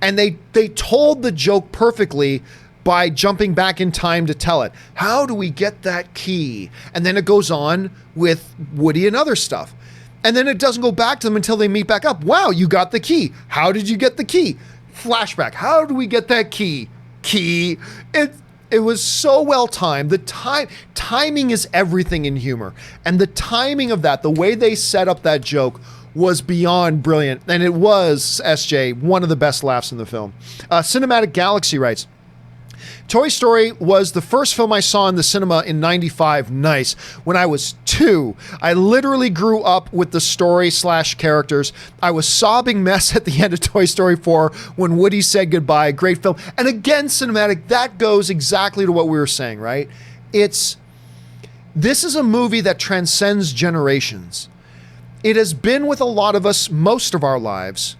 And they told the joke perfectly by jumping back in time to tell it. How do we get that key? And then it goes on with Woody and other stuff. And then it doesn't go back to them until they meet back up. Wow, you got the key. How did you get the key? Flashback. How do we get that key? It was so well timed. The timing is everything in humor. And the timing of that, the way they set up that joke was beyond brilliant. And it was, SJ, one of the best laughs in the film. Cinematic Galaxy writes, Toy Story was the first film I saw in the cinema in 95. Nice. When I was 2, I literally grew up with the story/characters. I was sobbing mess at the end of Toy Story 4 when Woody said goodbye. Great film. And again, Cinematic, that goes exactly to what we were saying, right? This is a movie that transcends generations. It has been with a lot of us most of our lives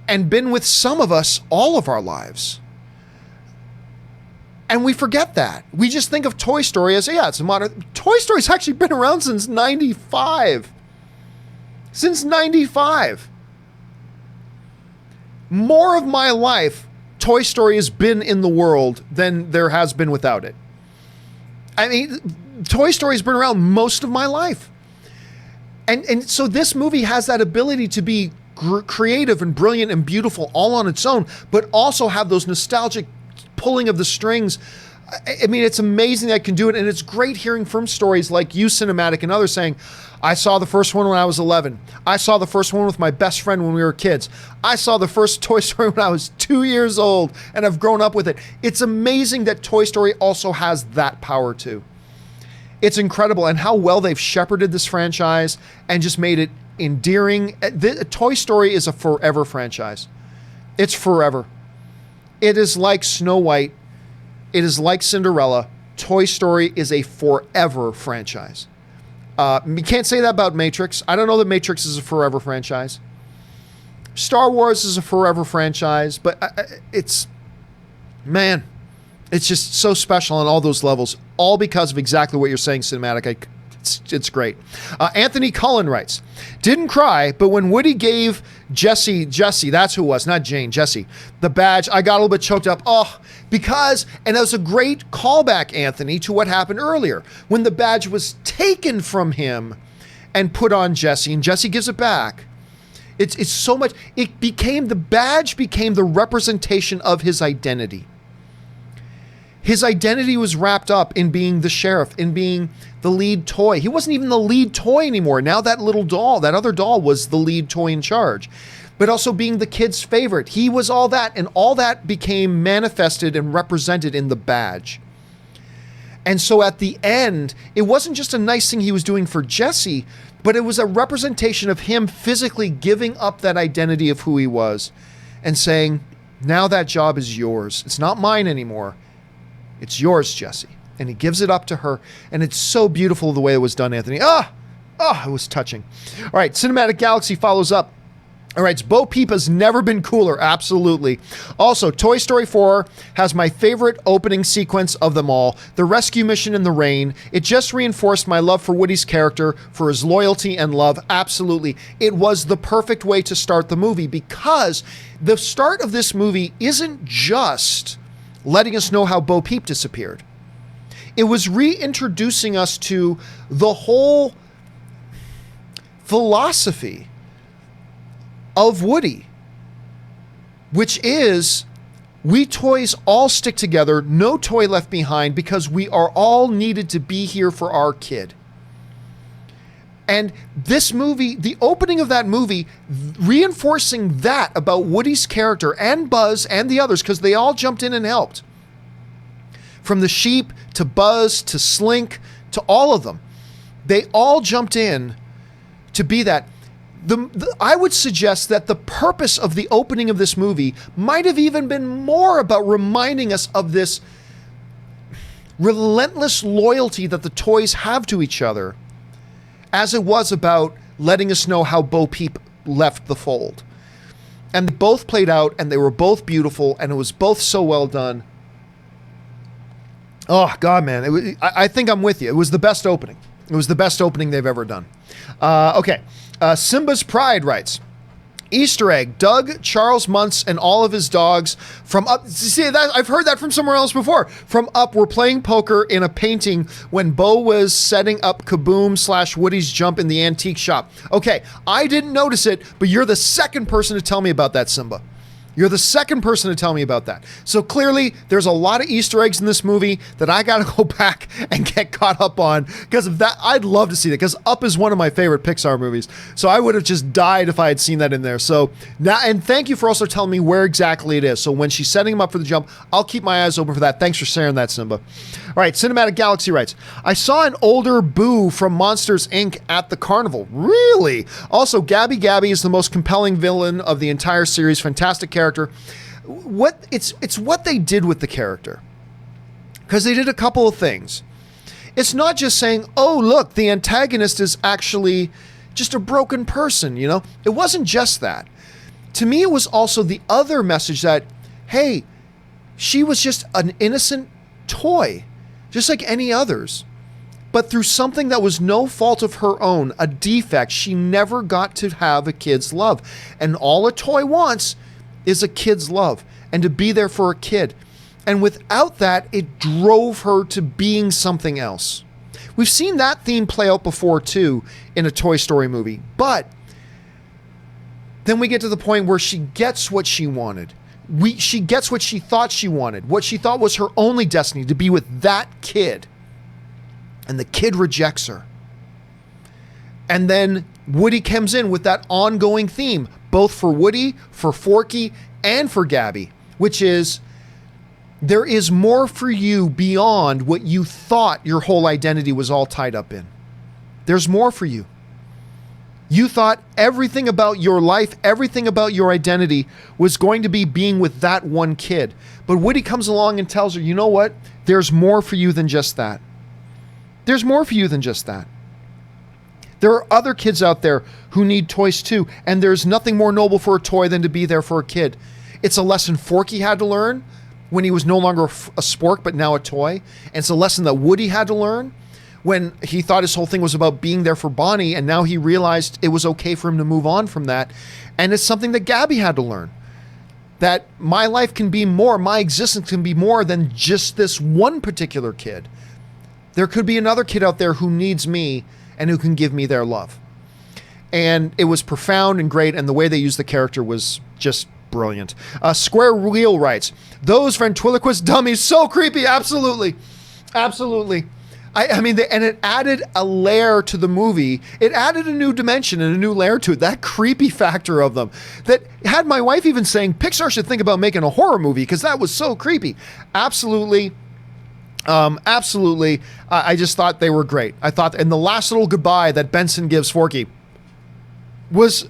and been with some of us all of our lives. And we forget that. We just think of Toy Story as, yeah, it's a modern. Toy Story's actually been around since 95. Since 95. More of my life, Toy Story has been in the world than there has been without it. I mean, Toy Story's been around most of my life. And so this movie has that ability to be creative and brilliant and beautiful all on its own, but also have those nostalgic pulling of the strings. I mean, it's amazing that I can do it. And it's great hearing from stories like you, Cinematic, and others saying, I saw the first one when I was 11. I saw the first one with my best friend when we were kids. I saw the first Toy Story when I was 2 years old and I've grown up with it. It's amazing that Toy Story also has that power too. It's incredible, and how well they've shepherded this franchise and just made it endearing. Toy Story is a forever franchise. It's forever. It is like Snow White. It is like Cinderella. Toy Story is a forever franchise. You can't say that about Matrix. I don't know that Matrix is a forever franchise. Star Wars is a forever franchise, but it's just so special on all those levels, all because of exactly what you're saying, Cinematic. It's great. Anthony Cullen writes, didn't cry, but when Woody gave Jesse, that's who it was, not Jane, Jesse, the badge, I got a little bit choked up. Oh, because, and that was a great callback, Anthony, to what happened earlier, when the badge was taken from him and put on Jesse, and Jesse gives it back. It's so much, the badge became the representation of his identity. His identity was wrapped up in being the sheriff, in being the lead toy. He wasn't even the lead toy anymore. Now that little doll, that other doll, was the lead toy in charge. But also being the kid's favorite. He was all that, and all that became manifested and represented in the badge. And so at the end, it wasn't just a nice thing he was doing for Jesse, but it was a representation of him physically giving up that identity of who he was and saying, now that job is yours. It's not mine anymore. It's yours, Jesse. And he gives it up to her. And it's so beautiful the way it was done, Anthony. It was touching. All right, Cinematic Galaxy follows up. All right, Bo Peep has never been cooler. Absolutely. Also, Toy Story 4 has my favorite opening sequence of them all. The rescue mission in the rain. It just reinforced my love for Woody's character, for his loyalty and love. Absolutely. It was the perfect way to start the movie, because the start of this movie isn't just letting us know how Bo Peep disappeared. It was reintroducing us to the whole philosophy of Woody, which is, we toys all stick together, no toy left behind, because we are all needed to be here for our kid. And this movie, the opening of that movie, reinforcing that about Woody's character and Buzz and the others, because they all jumped in and helped. From the sheep to Buzz to Slink to all of them. They all jumped in to be that. I would suggest that the purpose of the opening of this movie might have even been more about reminding us of this relentless loyalty that the toys have to each other, as it was about letting us know how Bo Peep left the fold. And they both played out, and they were both beautiful, and it was both so well done. Oh, God, man. I think I'm with you. It was the best opening. It was the best opening they've ever done. Okay. Simba's Pride writes, Easter egg, Doug, Charles Muntz, and all of his dogs from Up. See, that I've heard that from somewhere else before. From Up were playing poker in a painting when Bo was setting up Kaboom / Woody's jump in the antique shop. Okay, I didn't notice it, but you're the second person to tell me about that, Simba. You're the second person to tell me about that. So clearly, there's a lot of Easter eggs in this movie that I got to go back and get caught up on. Because of that, I'd love to see that. Because Up is one of my favorite Pixar movies. So I would have just died if I had seen that in there. So now, and thank you for also telling me where exactly it is. So when she's setting him up for the jump, I'll keep my eyes open for that. Thanks for sharing that, Simba. All right, Cinematic Galaxy writes, I saw an older Boo from Monsters, Inc. at the carnival. Really? Also, Gabby Gabby is the most compelling villain of the entire series. Fantastic character. It's what they did with the character, because they did a couple of things. It's not just saying, oh, look, the antagonist is actually just a broken person, you know? It wasn't just that. To me, it was also the other message that, hey, she was just an innocent toy, just like any others. But through something that was no fault of her own, a defect, she never got to have a kid's love. And all a toy wants is a kid's love and to be there for a kid. And without that, it drove her to being something else. We've seen that theme play out before too in a Toy Story movie. But then we get to the point where she gets what she wanted. She gets what she thought she wanted, what she thought was her only destiny, to be with that kid. And the kid rejects her. And then Woody comes in with that ongoing theme, both for Woody, for Forky, and for Gabby, which is, there is more for you beyond what you thought your whole identity was all tied up in. There's more for you. You thought everything about your life, everything about your identity was going to be being with that one kid. But Woody comes along and tells her, you know what? There's more for you than just that. There's more for you than just that. There are other kids out there who need toys too, and there's nothing more noble for a toy than to be there for a kid. It's a lesson Forky had to learn when he was no longer a spork, but now a toy. And it's a lesson that Woody had to learn when he thought his whole thing was about being there for Bonnie, and now he realized it was okay for him to move on from that. And it's something that Gabby had to learn. That my life can be more, my existence can be more than just this one particular kid. There could be another kid out there who needs me and who can give me their love. And it was profound and great, and the way they used the character was just brilliant. Square Wheel writes, those ventriloquist dummies, so creepy. Absolutely. Absolutely. I mean, and it added a layer to the movie. It added a new dimension and a new layer to it. That creepy factor of them that had my wife even saying, Pixar should think about making a horror movie because that was so creepy. Absolutely. Absolutely. I just thought they were great. I thought, and the last little goodbye that Benson gives Forky was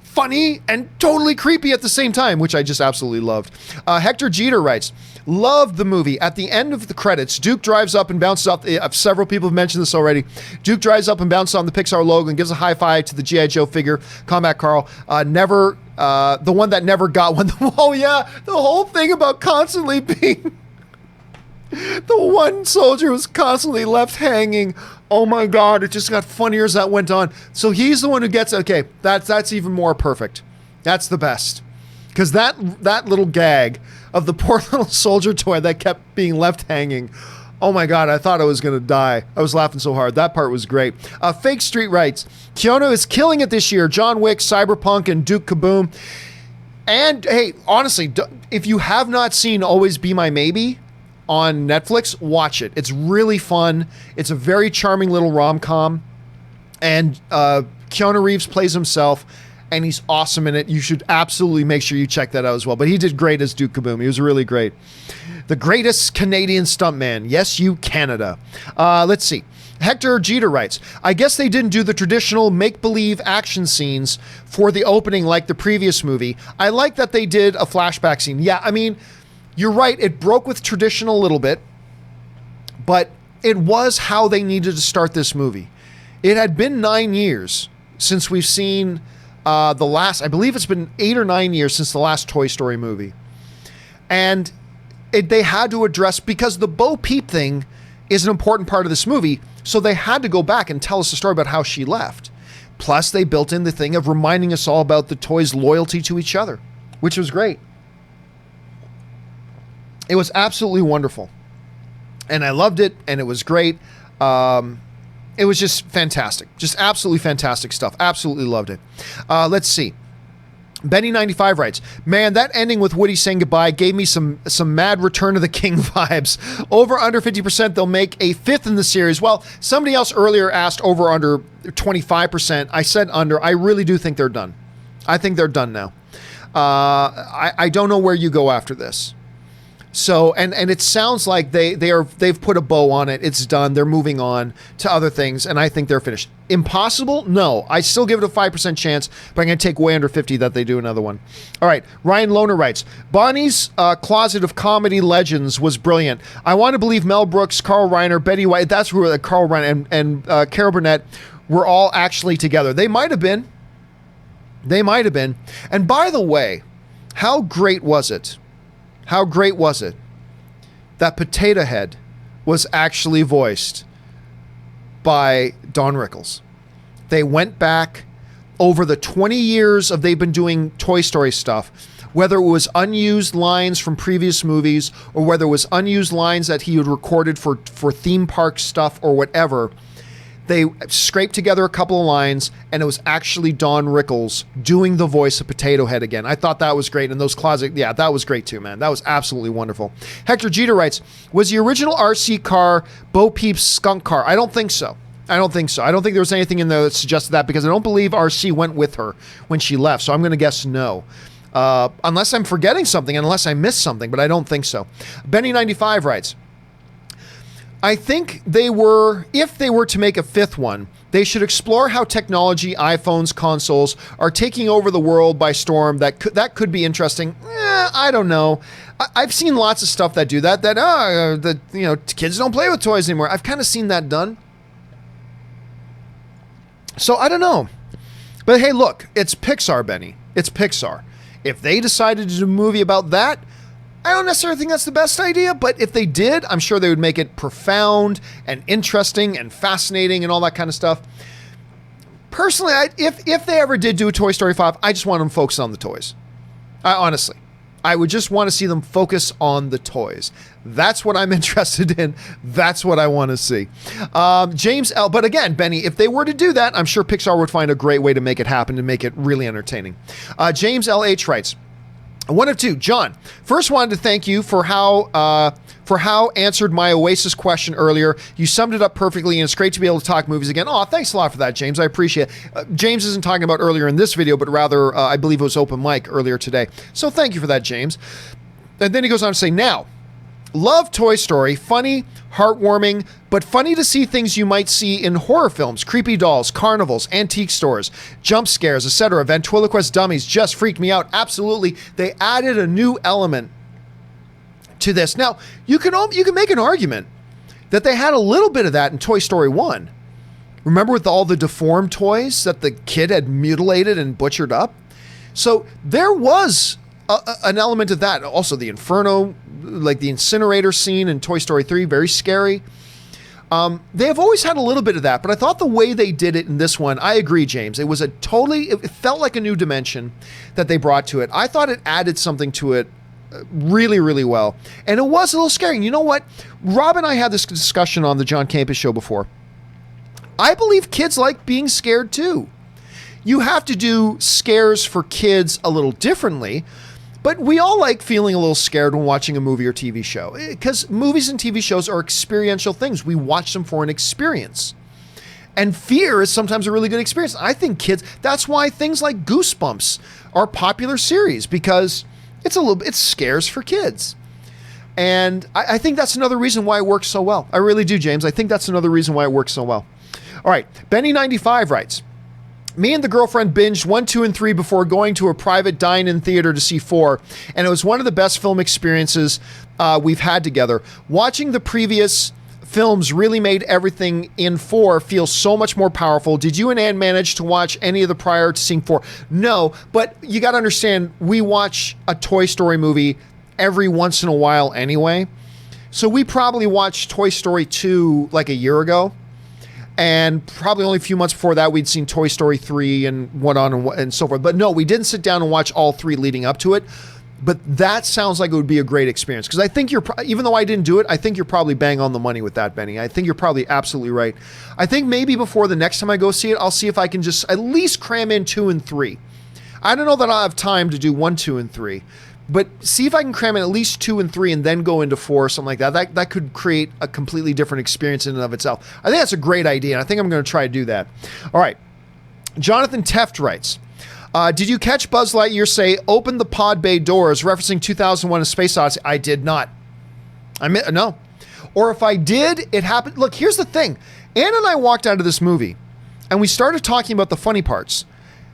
funny and totally creepy at the same time, which I just absolutely loved. Hector Jeter writes, loved the movie. At the end of the credits, Duke drives up and bounces off. Several people have mentioned this already. Duke drives up and bounces on the Pixar logo and gives a high five to the G.I. Joe figure, Combat Carl. The one that never got one. Oh yeah, the whole thing about constantly being the one soldier was constantly left hanging. Oh my God, it just got funnier as that went on. So he's the one who gets, okay, that's even more perfect. That's the best. Because that little gag of the poor little soldier toy that kept being left hanging, oh my God, I thought I was going to die. I was laughing so hard. That part was great. Fake Street writes, Keanu is killing it this year. John Wick, Cyberpunk, and Duke Kaboom. And hey, honestly, if you have not seen Always Be My Maybe on Netflix, watch it. It's really fun. It's a very charming little rom-com. And Keanu Reeves plays himself, and he's awesome in it. You should absolutely make sure you check that out as well. But he did great as Duke Kaboom. He was really great. The greatest Canadian stuntman. Yes, you Canada. Let's see. Hector Jeter writes, I guess they didn't do the traditional make-believe action scenes for the opening like the previous movie. I like that they did a flashback scene. Yeah, I mean, you're right. It broke with tradition a little bit, but it was how they needed to start this movie. It had been 9 years since we've seen the last, I believe it's been 8 or 9 years since the last Toy Story movie. And they had to address, because the Bo Peep thing is an important part of this movie, so they had to go back and tell us a story about how she left. Plus, they built in the thing of reminding us all about the toys' loyalty to each other, which was great. It was absolutely wonderful. And I loved it, and it was great. It was just fantastic. Just absolutely fantastic stuff. Absolutely loved it. Let's see. Benny95 writes, man, that ending with Woody saying goodbye gave me some mad Return of the King vibes. Over under 50%, they'll make a fifth in the series. Well, somebody else earlier asked over under 25%. I said under. I really do think they're done. I think they're done now. I don't know where you go after this. So, and it sounds like they've put a bow on it. It's done. They're moving on to other things, and I think they're finished. Impossible? No. I still give it a 5% chance, but I'm going to take way under 50 that they do another one. All right. Ryan Lohner writes, Bonnie's closet of comedy legends was brilliant. I want to believe Mel Brooks, Carl Reiner, Betty White, that's where Carl Reiner and Carol Burnett were all actually together. They might have been. They might have been. And by the way, how great was it? How great was it that Potato Head was actually voiced by Don Rickles. They went back over the 20 years of they've been doing Toy Story stuff, whether it was unused lines from previous movies or whether it was unused lines that he had recorded for theme park stuff or whatever. They scraped together a couple of lines, and it was actually Don Rickles doing the voice of Potato Head again. I thought that was great. And those closet, yeah, that was great too, man. That was absolutely wonderful. Hector Jeter writes, was the original RC car Bo Peep's skunk car? I don't think so. I don't think so. I don't think there was anything in there that suggested that, because I don't believe RC went with her when she left. So I'm going to guess no. Unless I'm forgetting something, unless I missed something, but I don't think so. Benny95 writes, I think if they were to make a fifth one, they should explore how technology, iPhones, consoles are taking over the world by storm. That could be interesting. I don't know. I've seen lots of stuff that do that. Kids don't play with toys anymore. I've kind of seen that done. So I don't know. But hey, look, it's Pixar, Benny. It's Pixar. If they decided to do a movie about that, I don't necessarily think that's the best idea, but if they did, I'm sure they would make it profound and interesting and fascinating and all that kind of stuff. Personally, if they ever did do a Toy Story 5, I just want them to focus on the toys. Honestly, I would just want to see them focus on the toys. That's what I'm interested in. That's what I want to see. James L. But again, Benny, if they were to do that, I'm sure Pixar would find a great way to make it happen and make it really entertaining. James L.H. writes, one of two. John, first wanted to thank you for how answered my Oasis question earlier. You summed it up perfectly, and it's great to be able to talk movies again. Oh, thanks a lot for that, James. I appreciate it. James isn't talking about earlier in this video, but rather, I believe it was open mic earlier today. So thank you for that, James. And then he goes on to say, now, love Toy Story, funny, heartwarming, but funny to see things you might see in horror films, creepy dolls, carnivals, antique stores, jump scares, etc. Ventriloquist dummies just freaked me out. Absolutely. They added a new element to this. Now, you can make an argument that they had a little bit of that in Toy Story 1. Remember with all the deformed toys that the kid had mutilated and butchered up? So there was an element of that. Also the Inferno, like the incinerator scene in Toy Story 3, very scary. They have always had a little bit of that, but I thought the way they did it in this one, I agree, James. It felt like a new dimension that they brought to it. I thought it added something to it really, really well. And it was a little scary. And you know what? Rob and I had this discussion on the John Campea Show before. I believe kids like being scared too. You have to do scares for kids a little differently, but we all like feeling a little scared when watching a movie or TV show, because movies and TV shows are experiential things. We watch them for an experience. And fear is sometimes a really good experience. I think kids, that's why things like Goosebumps are popular series, because it scares for kids. And I think that's another reason why it works so well. I really do, James. I think that's another reason why it works so well. All right. Benny95 writes, me and the girlfriend binged 1, 2, and 3 before going to a private dine-in theater to see 4, and it was one of the best film experiences we've had together. Watching the previous films really made everything in 4 feel so much more powerful. Did you and Ann manage to watch any of the prior to seeing 4? No, but you got to understand, we watch a Toy Story movie every once in a while anyway. So we probably watched Toy Story 2 like a year ago. And probably only a few months before that, we'd seen Toy Story 3 and went on and so forth. But no, we didn't sit down and watch all 3 leading up to it. But that sounds like it would be a great experience. Because I think even though I didn't do it, I think you're probably bang on the money with that, Benny. I think you're probably absolutely right. I think maybe before the next time I go see it, I'll see if I can just at least cram in 2 and 3. I don't know that I'll have time to do 1, 2, and 3. But see if I can cram in at least 2 and 3 and then go into 4, something like that. That could create a completely different experience in and of itself. I think that's a great idea, and I think I'm going to try to do that. All right. Jonathan Teft writes, did you catch Buzz Lightyear say, open the pod bay doors, referencing 2001 A Space Odyssey? I did not. No. Or if I did, it happened. Look, here's the thing. Ann and I walked out of this movie, and we started talking about the funny parts.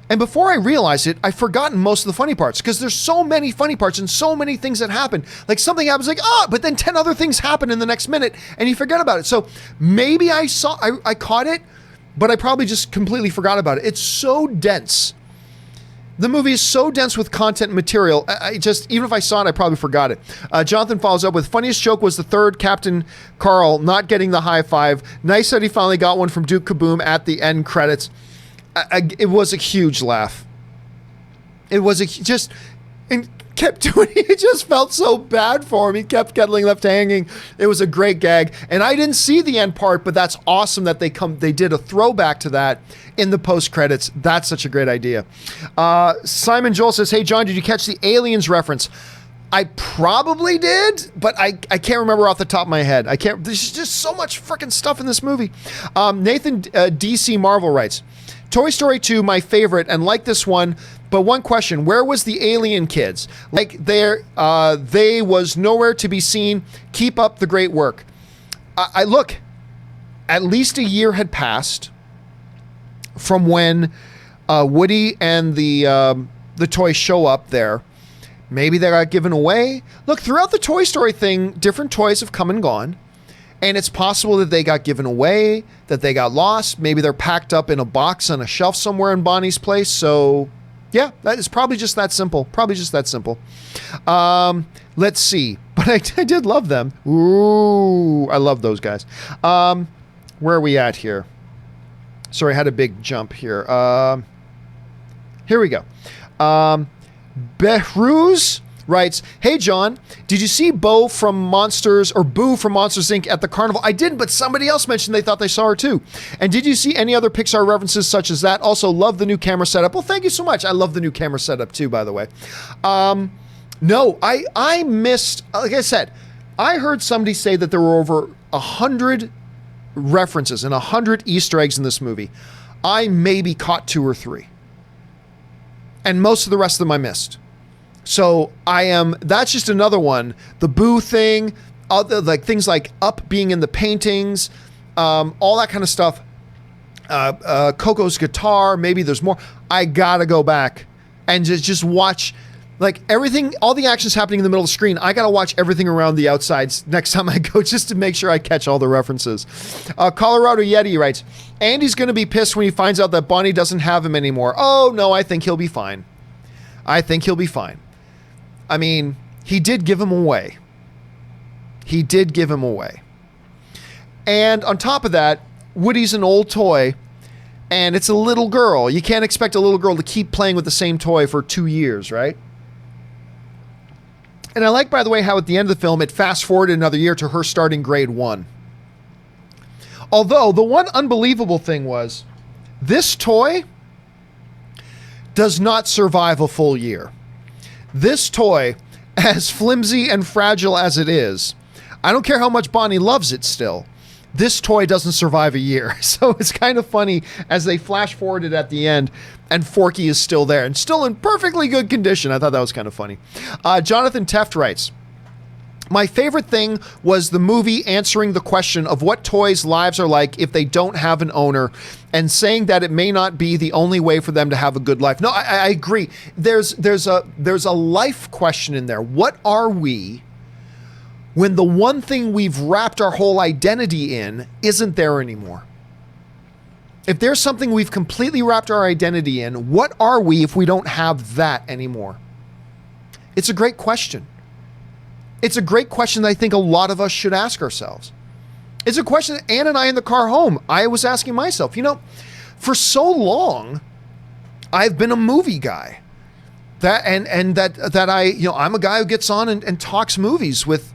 And before I realized it, I'd forgotten most of the funny parts, because there's so many funny parts and so many things that happen. Like something happens like, but then 10 other things happen in the next minute and you forget about it. So maybe I caught it, but I probably just completely forgot about it. It's so dense The movie is so dense with content and material. I just, even if I saw it, I probably forgot it. Jonathan follows up with, funniest joke was the third Captain Carl not getting the high five. Nice that he finally got one from Duke Kaboom at the end credits. It was a huge laugh. It was and kept doing it. It just felt so bad for him. He kept getting left hanging. It was a great gag. And I didn't see the end part, but that's awesome that they did a throwback to that in the post credits. That's such a great idea. Simon Joel says, hey John, did you catch the Aliens reference? I probably did, but I can't remember off the top of my head. There's just so much freaking stuff in this movie. Nathan DC Marvel writes, Toy Story 2, my favorite, and like this one, but one question, where was the alien kids? Like they was nowhere to be seen. Keep up the great work. I look, at least a year had passed from when Woody and the toys show up there. Maybe they got given away. Look, throughout the Toy Story thing, different toys have come and gone. And it's possible that they got given away, that they got lost. Maybe they're packed up in a box on a shelf somewhere in Bonnie's place. So, yeah, that is probably just that simple. Let's see. But I did love them. Ooh, I love those guys. Where are we at here? Sorry, I had a big jump here. Here we go. Behruz writes, hey John, did you see Boo from Monsters Inc. at the carnival? I didn't, but somebody else mentioned they thought they saw her too. And did you see any other Pixar references such as that? Also, love the new camera setup. Well, thank you so much. I love the new camera setup too, by the way. No, I missed, like I said, I heard somebody say that there were over 100 references and 100 Easter eggs in this movie. I maybe caught 2 or 3. And most of the rest of them I missed. So that's just another one. The Boo thing, like things like Up being in the paintings, all that kind of stuff. Coco's guitar, maybe there's more. I gotta go back and just watch, like everything, all the action's happening in the middle of the screen. I gotta watch everything around the outsides next time I go just to make sure I catch all the references. Colorado Yeti writes, Andy's gonna be pissed when he finds out that Bonnie doesn't have him anymore. Oh no, I think he'll be fine. I mean, he did give him away. And on top of that, Woody's an old toy, and it's a little girl. You can't expect a little girl to keep playing with the same toy for 2 years, right? And I like, by the way, how at the end of the film, it fast-forwarded another year to her starting grade 1. Although, the one unbelievable thing was, this toy does not survive a full year. This toy, as flimsy and fragile as it is, I don't care how much Bonnie loves it still, this toy doesn't survive a year. So it's kind of funny as they flash forwarded at the end and Forky is still there and still in perfectly good condition. I thought that was kind of funny. Jonathan Teft writes, my favorite thing was the movie answering the question of what toys' lives are like if they don't have an owner and saying that it may not be the only way for them to have a good life. No, I agree. There's a life question in there. What are we when the one thing we've wrapped our whole identity in isn't there anymore? If there's something we've completely wrapped our identity in, what are we if we don't have that anymore? It's a great question. It's a great question that I think a lot of us should ask ourselves. It's a question that Ann and I in the car home, I was asking myself. You know, for so long, I've been a movie guy. That I, you know, I'm a guy who gets on and talks movies with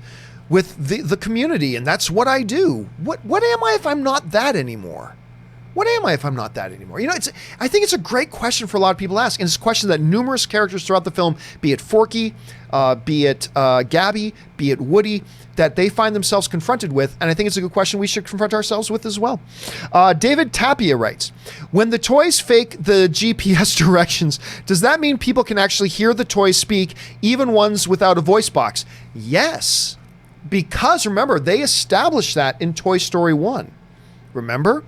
the community, and that's what I do. What am I if I'm not that anymore? What am I if I'm not that anymore? You know, I think it's a great question for a lot of people to ask. And it's a question that numerous characters throughout the film, be it Forky, be it Gabby, be it Woody, that they find themselves confronted with. And I think it's a good question we should confront ourselves with as well. David Tapia writes, when the toys fake the GPS directions, does that mean people can actually hear the toys speak, even ones without a voice box? Yes, because remember, they established that in Toy Story 1. Remember?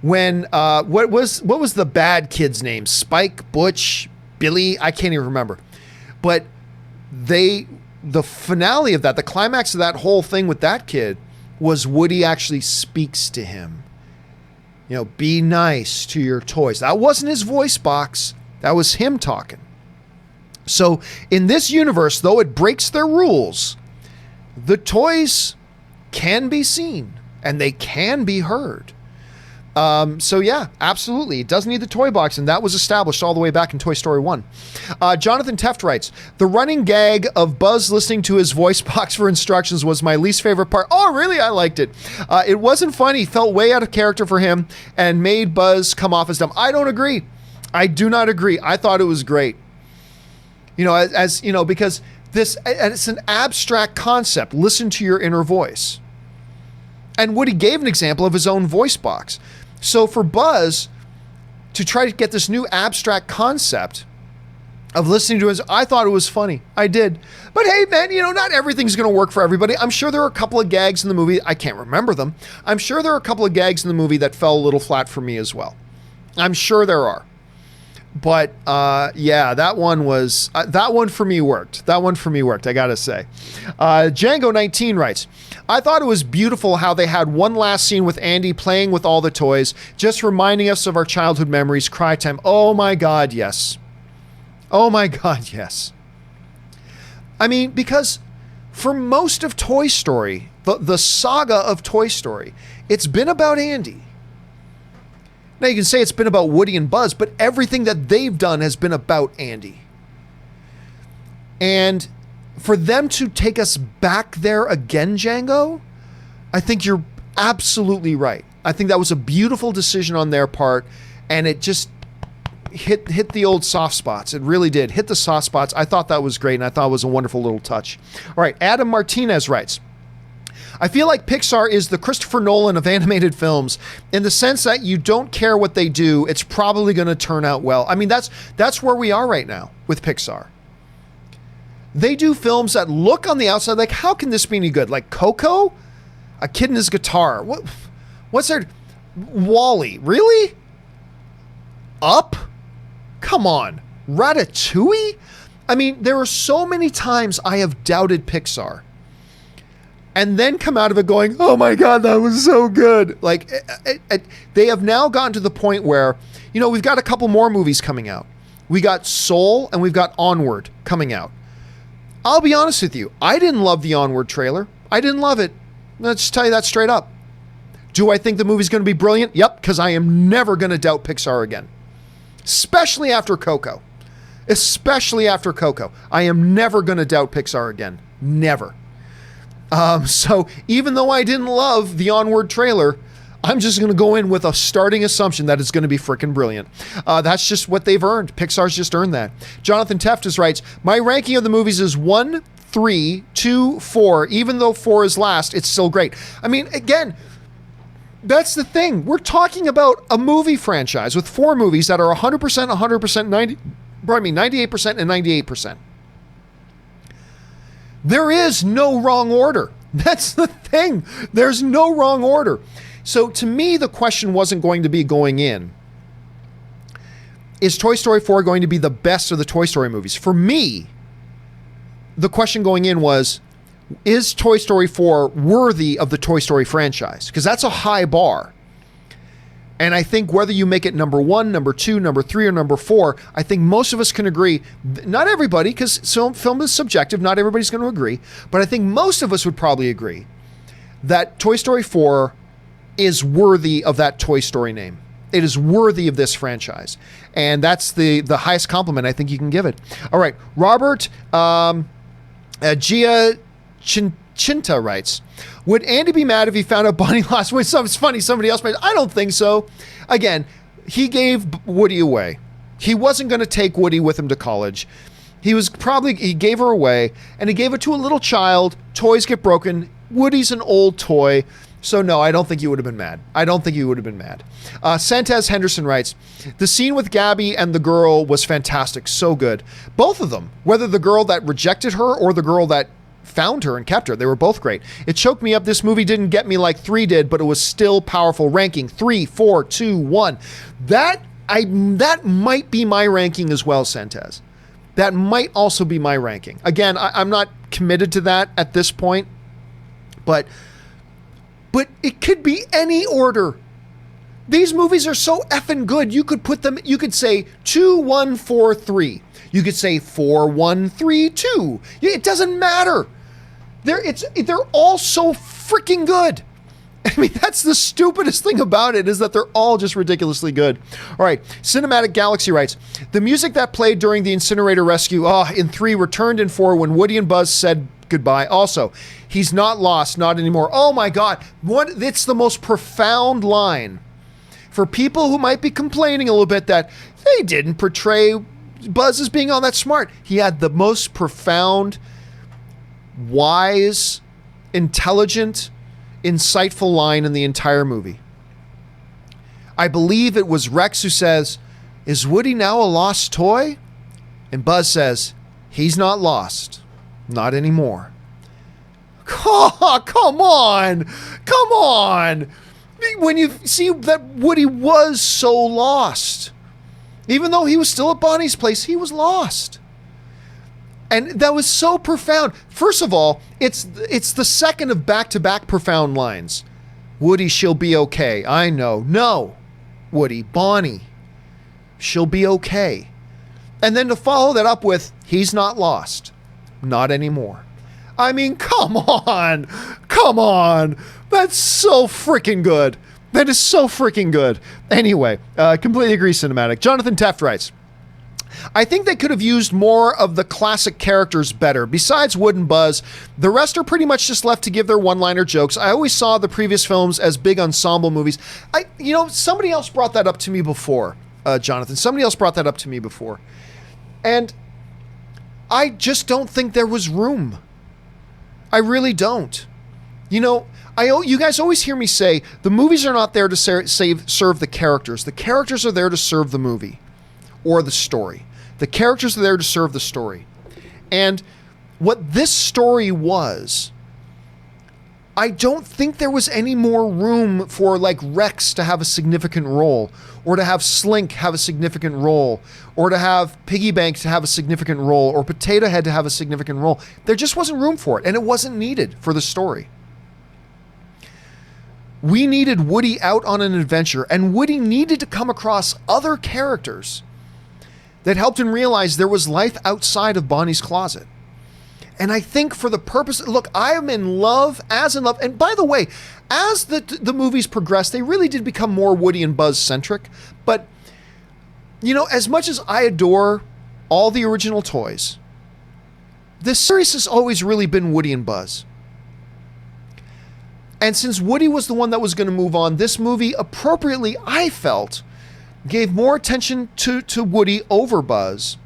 When what was the bad kid's name? Spike, Butch, Billy? I can't even remember. But the finale of that, the climax of that whole thing with that kid was Woody actually speaks to him. You know, be nice to your toys. That wasn't his voice box. That was him talking. So in this universe, though it breaks their rules, the toys can be seen and they can be heard. So yeah, absolutely. It doesn't need the toy box, and that was established all the way back in Toy Story 1. Jonathan Teft writes, the running gag of Buzz listening to his voice box for instructions was my least favorite part. Oh, really? I liked it. It wasn't funny, felt way out of character for him, and made Buzz come off as dumb. I don't agree. I do not agree. I thought it was great. You know, as you know, because it's an abstract concept. Listen to your inner voice. And Woody gave an example of his own voice box. So for Buzz to try to get this new abstract concept of listening to his, I thought it was funny. I did. But hey, man, you know, not everything's going to work for everybody. I'm sure there are a couple of gags in the movie. I can't remember them. I'm sure there are a couple of gags in the movie that fell a little flat for me as well. I'm sure there are. But yeah, that one for me worked. That one for me worked, I gotta say. Django 19 writes, I thought it was beautiful how they had one last scene with Andy playing with all the toys, just reminding us of our childhood memories. Cry time. Oh my God, yes. Oh my God, yes. I mean, because for most of Toy Story, the saga of Toy Story, it's been about Andy. Now you can say it's been about Woody and Buzz, but everything that they've done has been about Andy. And for them to take us back there again, Django, I think you're absolutely right. I think that was a beautiful decision on their part, and it just hit the old soft spots. It really did. Hit the soft spots. I thought that was great, and I thought it was a wonderful little touch. All right, Adam Martinez writes, I feel like Pixar is the Christopher Nolan of animated films in the sense that you don't care what they do. It's probably going to turn out well. I mean, that's where we are right now with Pixar. They do films that look on the outside like, how can this be any good? Like Coco? A kid and his guitar. What's there? Wall-E. Really? Up? Come on. Ratatouille? I mean, there are so many times I have doubted Pixar. And then come out of it going, oh my God, that was so good. Like, they have now gotten to the point where, you know, we've got a couple more movies coming out. We got Soul and we've got Onward coming out. I'll be honest with you. I didn't love the Onward trailer. I didn't love it. Let's just tell you that straight up. Do I think the movie's going to be brilliant? Yep, because I am never going to doubt Pixar again. Especially after Coco. Especially after Coco. I am never going to doubt Pixar again. Never. So even though I didn't love the Onward trailer, I'm just going to go in with a starting assumption that it's going to be freaking brilliant. That's just what they've earned. Pixar's just earned that. Jonathan Teftis writes, my ranking of the movies is 1, 3, 2, 4. Even though 4 is last, it's still great. I mean, again, that's the thing. We're talking about a movie franchise with 4 movies that are 100%, 100%, 98%, and 98%. There is no wrong order. That's the thing. There's no wrong order. So to me, the question wasn't going to be going in, is Toy Story 4 going to be the best of the Toy Story movies? For me, the question going in was, is Toy Story 4 worthy of the Toy Story franchise? Because that's a high bar. And I think whether you make it number 1, number 2, number 3, or number 4, I think most of us can agree, not everybody, because film is subjective, not everybody's going to agree, but I think most of us would probably agree that Toy Story 4 is worthy of that Toy Story name. It is worthy of this franchise. And that's the highest compliment I think you can give it. All right, Robert Gia Chinta writes, would Andy be mad if he found out Bonnie lost weight? It's funny, somebody else might. I don't think so. Again, he gave Woody away. He wasn't going to take Woody with him to college. He gave her away, and he gave it to a little child. Toys get broken. Woody's an old toy. So no, I don't think he would have been mad. I don't think he would have been mad. Santez Henderson writes, the scene with Gabby and the girl was fantastic. So good. Both of them, whether the girl that rejected her or the girl that found her and kept her. They were both great. It choked me up. This movie didn't get me like 3 did, but it was still powerful. Ranking 3, 4, 2, 1. That might be my ranking as well, Santez. That might also be my ranking. Again, I'm not committed to that at this point, but it could be any order. These movies are so effing good. You could put them, you could say 2, 1, 4, 3. You could say 4, 1, 3, 2. It doesn't matter. They're all so freaking good. I mean, that's the stupidest thing about it, is that they're all just ridiculously good. All right, Cinematic Galaxy writes, the music that played during the incinerator rescue in 3 returned in 4 when Woody and Buzz said goodbye. Also, he's not lost, not anymore. Oh my God, it's the most profound line. For people who might be complaining a little bit that they didn't portray Buzz as being all that smart, he had the most profound, wise, intelligent, insightful line in the entire movie. I believe it was Rex who says, is Woody now a lost toy? And Buzz says, he's not lost. Not anymore. Oh, come on. Come on. When you see that Woody was so lost, even though he was still at Bonnie's place, he was lost. And that was so profound. First of all, it's the second of back-to-back profound lines. Woody, she'll be okay. I know. No, Woody, Bonnie, she'll be okay. And then to follow that up with, he's not lost. Not anymore. I mean, come on. Come on. That's so freaking good. That is so freaking good. Anyway, completely agree, Cinematic. Jonathan Teft writes, I think they could have used more of the classic characters better. Besides Wood and Buzz, the rest are pretty much just left to give their one-liner jokes. I always saw the previous films as big ensemble movies. Somebody else brought that up to me before, Jonathan. Somebody else brought that up to me before. And I just don't think there was room. I really don't. You guys always hear me say, the movies are not there to serve the characters. The characters are there to serve the movie or the story. The characters are there to serve the story. And what this story was, I don't think there was any more room for like Rex to have a significant role, or to have Slink have a significant role, or to have Piggy Bank to have a significant role, or Potato Head to have a significant role. There just wasn't room for it, and it wasn't needed for the story. We needed Woody out on an adventure, and Woody needed to come across other characters that helped him realize there was life outside of Bonnie's closet. And I think for the purpose, look, I am in love, and by the way, as the movies progressed, they really did become more Woody and Buzz centric. But, as much as I adore all the original toys, this series has always really been Woody and Buzz. And since Woody was the one that was going to move on, this movie appropriately, I felt, gave more attention to Woody over Buzz.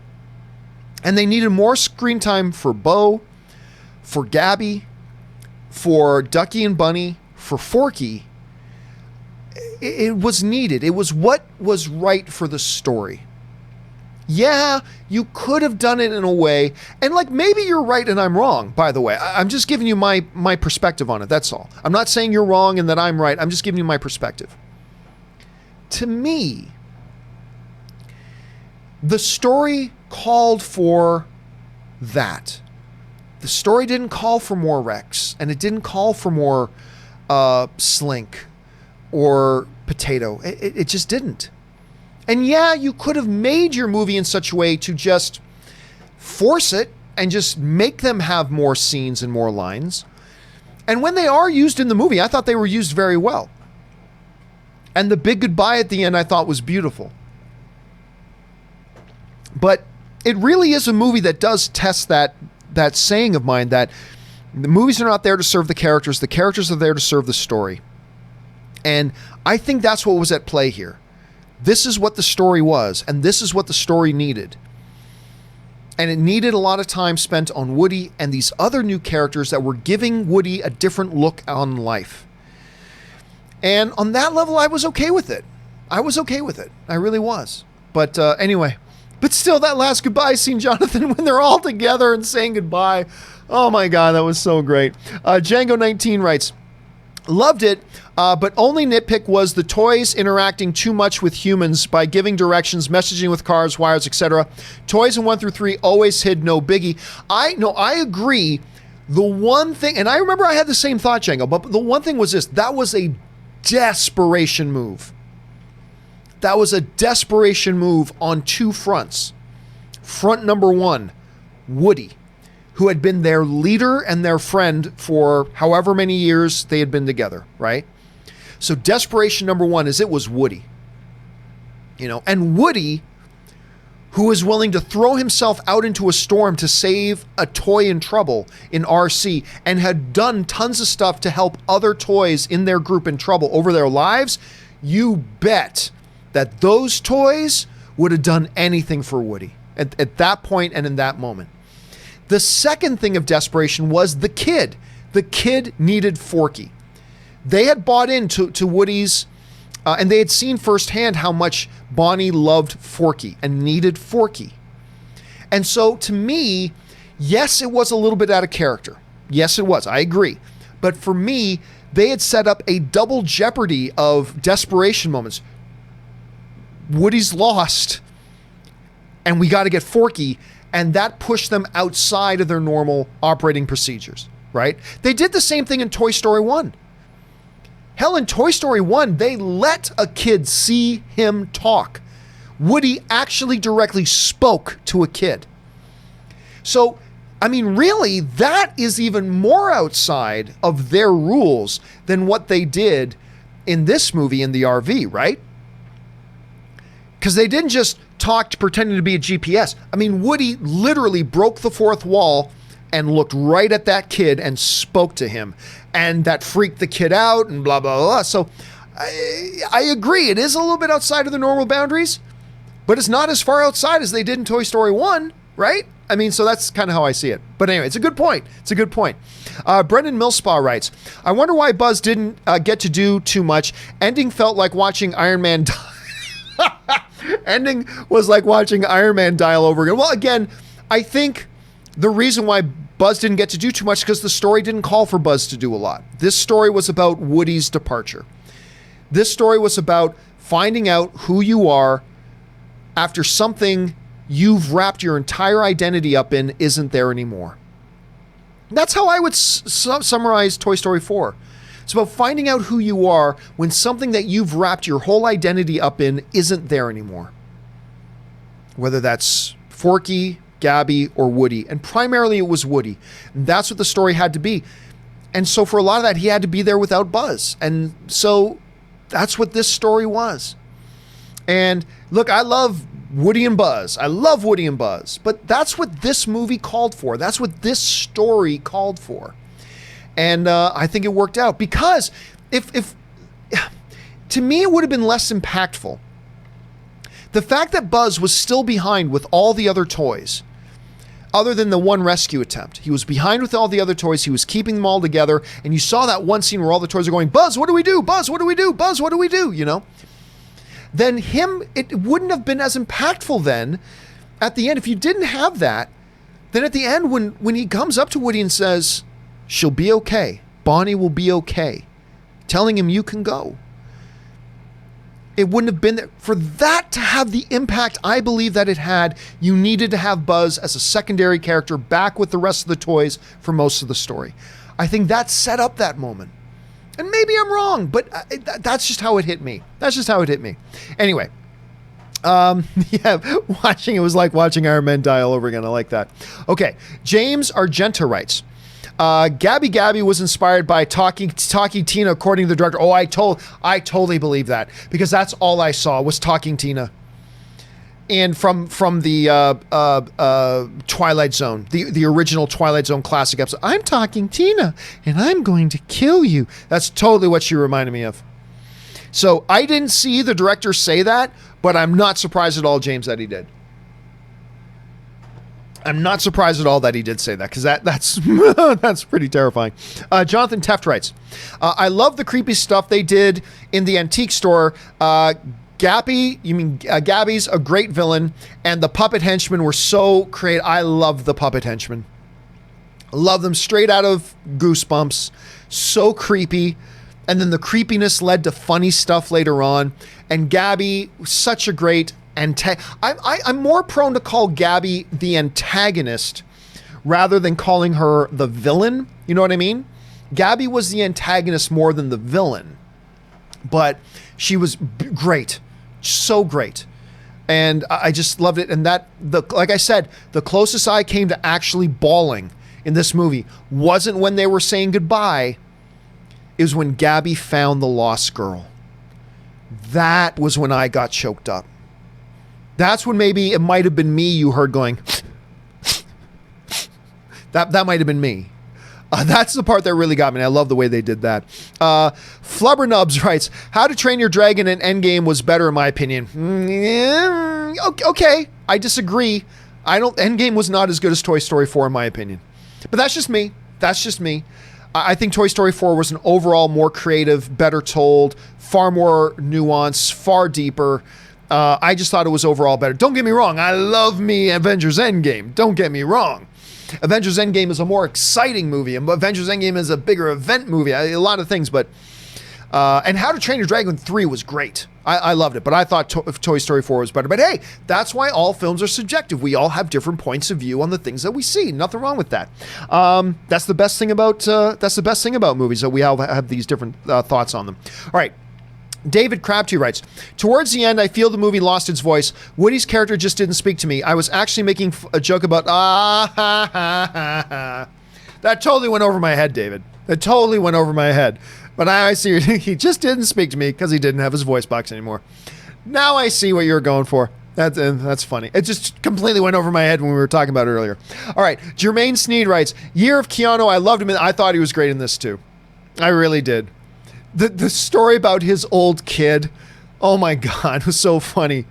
And they needed more screen time for Bo, for Gabby, for Ducky and Bunny, for Forky. It was needed. It was what was right for the story. Yeah, you could have done it in a way, and maybe you're right and I'm wrong, by the way. I'm just giving you my perspective on it, that's all. I'm not saying you're wrong and that I'm right. I'm just giving you my perspective. To me, the story called for that. The story didn't call for more Rex, and it didn't call for more Slink or Potato. It just didn't. And yeah, you could have made your movie in such a way to just force it and just make them have more scenes and more lines. And when they are used in the movie, I thought they were used very well. And the big goodbye at the end I thought was beautiful. But it really is a movie that does test that saying of mine that the movies are not there to serve the characters are there to serve the story. And I think that's what was at play here. This is what the story was, and this is what the story needed. And it needed a lot of time spent on Woody and these other new characters that were giving Woody a different look on life. And on that level, I was okay with it. I really was. But anyway, but still, that last goodbye scene, Jonathan, when they're all together and saying goodbye. Oh my God, that was so great. Django19 writes, loved it, but only nitpick was the toys interacting too much with humans by giving directions, messaging with cars, wires, etc. Toys in 1 through 3 always hid no biggie. I agree. The one thing, and I remember I had the same thought, Django, but the one thing was this: that was a desperation move. That was a desperation move on two fronts. Front number one, Woody, who had been their leader and their friend for however many years they had been together, right? So desperation number one is it was Woody. And Woody, who is willing to throw himself out into a storm to save a toy in trouble in RC and had done tons of stuff to help other toys in their group in trouble over their lives, you bet that those toys would have done anything for Woody at that point and in that moment. The second thing of desperation was the kid. The kid needed Forky. They had bought into Woody's, and they had seen firsthand how much Bonnie loved Forky and needed Forky. And so to me, yes, it was a little bit out of character. Yes, it was. I agree. But for me, they had set up a double jeopardy of desperation moments. Woody's lost, and we got to get Forky, and that pushed them outside of their normal operating procedures, right? They did the same thing in Toy Story 1. Hell, in Toy Story 1, they let a kid see him talk. Woody actually directly spoke to a kid. So, I mean, really, that is even more outside of their rules than what they did in this movie in the RV, right? Because they didn't just talk pretending to be a GPS. I mean, Woody literally broke the fourth wall and looked right at that kid and spoke to him. And that freaked the kid out and blah, blah, blah. So I agree. It is a little bit outside of the normal boundaries, but it's not as far outside as they did in Toy Story 1, right? I mean, so that's kind of how I see it. But anyway, it's a good point. It's a good point. Brendan Millspaw writes, I wonder why Buzz didn't get to do too much. Ending felt like watching Iron Man die. Ending was like watching Iron Man die all over again. Well, again, I think the reason why Buzz didn't get to do too much because the story didn't call for Buzz to do a lot. This story was about Woody's departure. This story was about finding out who you are after something you've wrapped your entire identity up in isn't there anymore. That's how I would summarize Toy Story 4. It's about finding out who you are when something that you've wrapped your whole identity up in isn't there anymore. Whether that's Forky, Gabby, or Woody. And primarily it was Woody. And that's what the story had to be. And so for a lot of that, he had to be there without Buzz. And so that's what this story was. And look, I love Woody and Buzz. I love Woody and Buzz. But that's what this movie called for. That's what this story called for. And I think it worked out. Because if to me, it would have been less impactful. The fact that Buzz was still behind with all the other toys, other than the one rescue attempt. He was behind with all the other toys. He was keeping them all together. And you saw that one scene where all the toys are going, Buzz, what do we do? Buzz, what do we do? Buzz, what do we do? You know? Then it wouldn't have been as impactful then at the end. If you didn't have that, then at the end when he comes up to Woody and says, she'll be okay. Bonnie will be okay. Telling him you can go. It wouldn't have been there. For that to have the impact I believe that it had, you needed to have Buzz as a secondary character back with the rest of the toys for most of the story. I think that set up that moment. And maybe I'm wrong, but that's just how it hit me. That's just how it hit me. Anyway, yeah, watching it was like watching Iron Man die all over again. I like that. Okay, James Argenta writes, Gabby was inspired by Talking Tina, according to the director. Oh, I totally believe that, because that's all I saw was Talking Tina. And from the Twilight Zone, the original Twilight Zone classic episode, I'm talking Tina, and I'm going to kill you. That's totally what she reminded me of. So I didn't see the director say that, but I'm not surprised at all, James, that he did. I'm not surprised at all that he did say that, because that's that's pretty terrifying. Jonathan Teft writes, I love the creepy stuff they did in the antique store. Gabby's a great villain, and the puppet henchmen were so creative. I love the puppet henchmen. Love them straight out of Goosebumps. So creepy. And then the creepiness led to funny stuff later on. And Gabby, such a great I'm more prone to call Gabby the antagonist rather than calling her the villain. You know what I mean? Gabby was the antagonist more than the villain. But she was great. so great. And I just loved it. And like I said, the closest I came to actually bawling in this movie wasn't when they were saying goodbye. It was when Gabby found the lost girl. That was when I got choked up. That's when maybe it might have been me you heard going. That might have been me. That's the part that really got me. I love the way they did that. Flubbernubs writes, How to Train Your Dragon in Endgame was better in my opinion. Okay, I disagree. Endgame was not as good as Toy Story 4 in my opinion. But that's just me. I think Toy Story 4 was an overall more creative, better told, far more nuanced, far deeper. I just thought it was overall better. Don't get me wrong. I love me Avengers Endgame. Don't get me wrong. Avengers Endgame is a more exciting movie. Avengers Endgame is a bigger event movie. A lot of things, but... and How to Train Your Dragon 3 was great. I loved it, but I thought Toy Story 4 was better. But hey, that's why all films are subjective. We all have different points of view on the things that we see. Nothing wrong with that. That's the best thing about movies, that we all have these different thoughts on them. All right. David Crabtree writes, Towards the end, I feel the movie lost its voice. Woody's character just didn't speak to me. I was actually making a joke about, That totally went over my head, David. That totally went over my head. But I see, he just didn't speak to me because he didn't have his voice box anymore. Now I see what you're going for. That's funny. It just completely went over my head when we were talking about it earlier. All right. Jermaine Sneed writes, Year of Keanu, I loved him. I thought he was great in this too. I really did. The story about his old kid, oh my God, was so funny.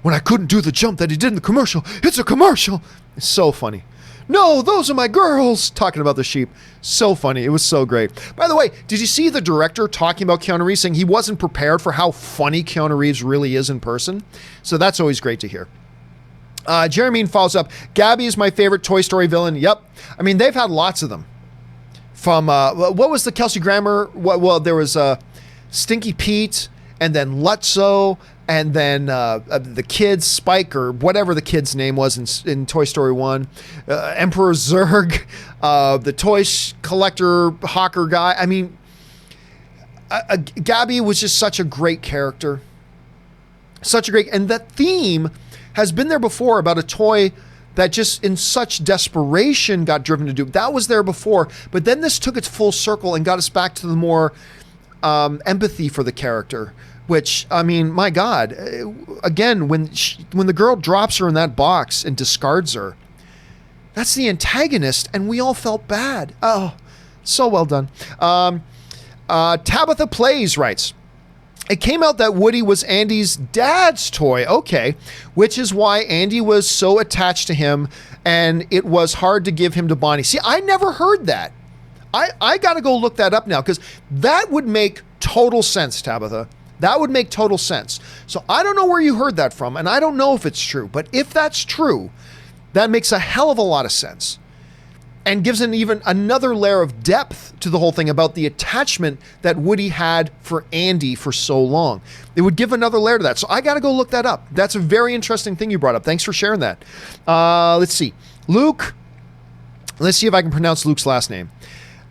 When I couldn't do the jump that he did in the commercial, it's a commercial. It's so funny. No, those are my girls. Talking about the sheep. So funny. It was so great. By the way, did you see the director talking about Keanu Reeves saying he wasn't prepared for how funny Keanu Reeves really is in person? So that's always great to hear. Jeremy follows up. Gabby is my favorite Toy Story villain. Yep. I mean, they've had lots of them. From, what was the Kelsey Grammer? Well, there was Stinky Pete, and then Lutzo, and then the kid, Spike, or whatever the kid's name was in Toy Story 1. Emperor Zurg, the toy collector, hawker guy. I mean, Gabby was just such a great character. And that theme has been there before about a toy that just in such desperation got driven to do. That was there before, but then this took its full circle and got us back to the more empathy for the character, which, I mean, my God, again, when the girl drops her in that box and discards her, that's the antagonist, and we all felt bad. Oh, so well done. Tabitha Plays writes, It came out that Woody was Andy's dad's toy. Okay. Which is why Andy was so attached to him and it was hard to give him to Bonnie. See, I never heard that. I got to go look that up now because that would make total sense, Tabitha. That would make total sense. So I don't know where you heard that from and I don't know if it's true, but if that's true, that makes a hell of a lot of sense. And gives an even another layer of depth to the whole thing about the attachment that Woody had for Andy for so long. It would give another layer to that. So I got to go look that up. That's a very interesting thing you brought up. Thanks for sharing that. Let's see. Luke. Let's see if I can pronounce Luke's last name.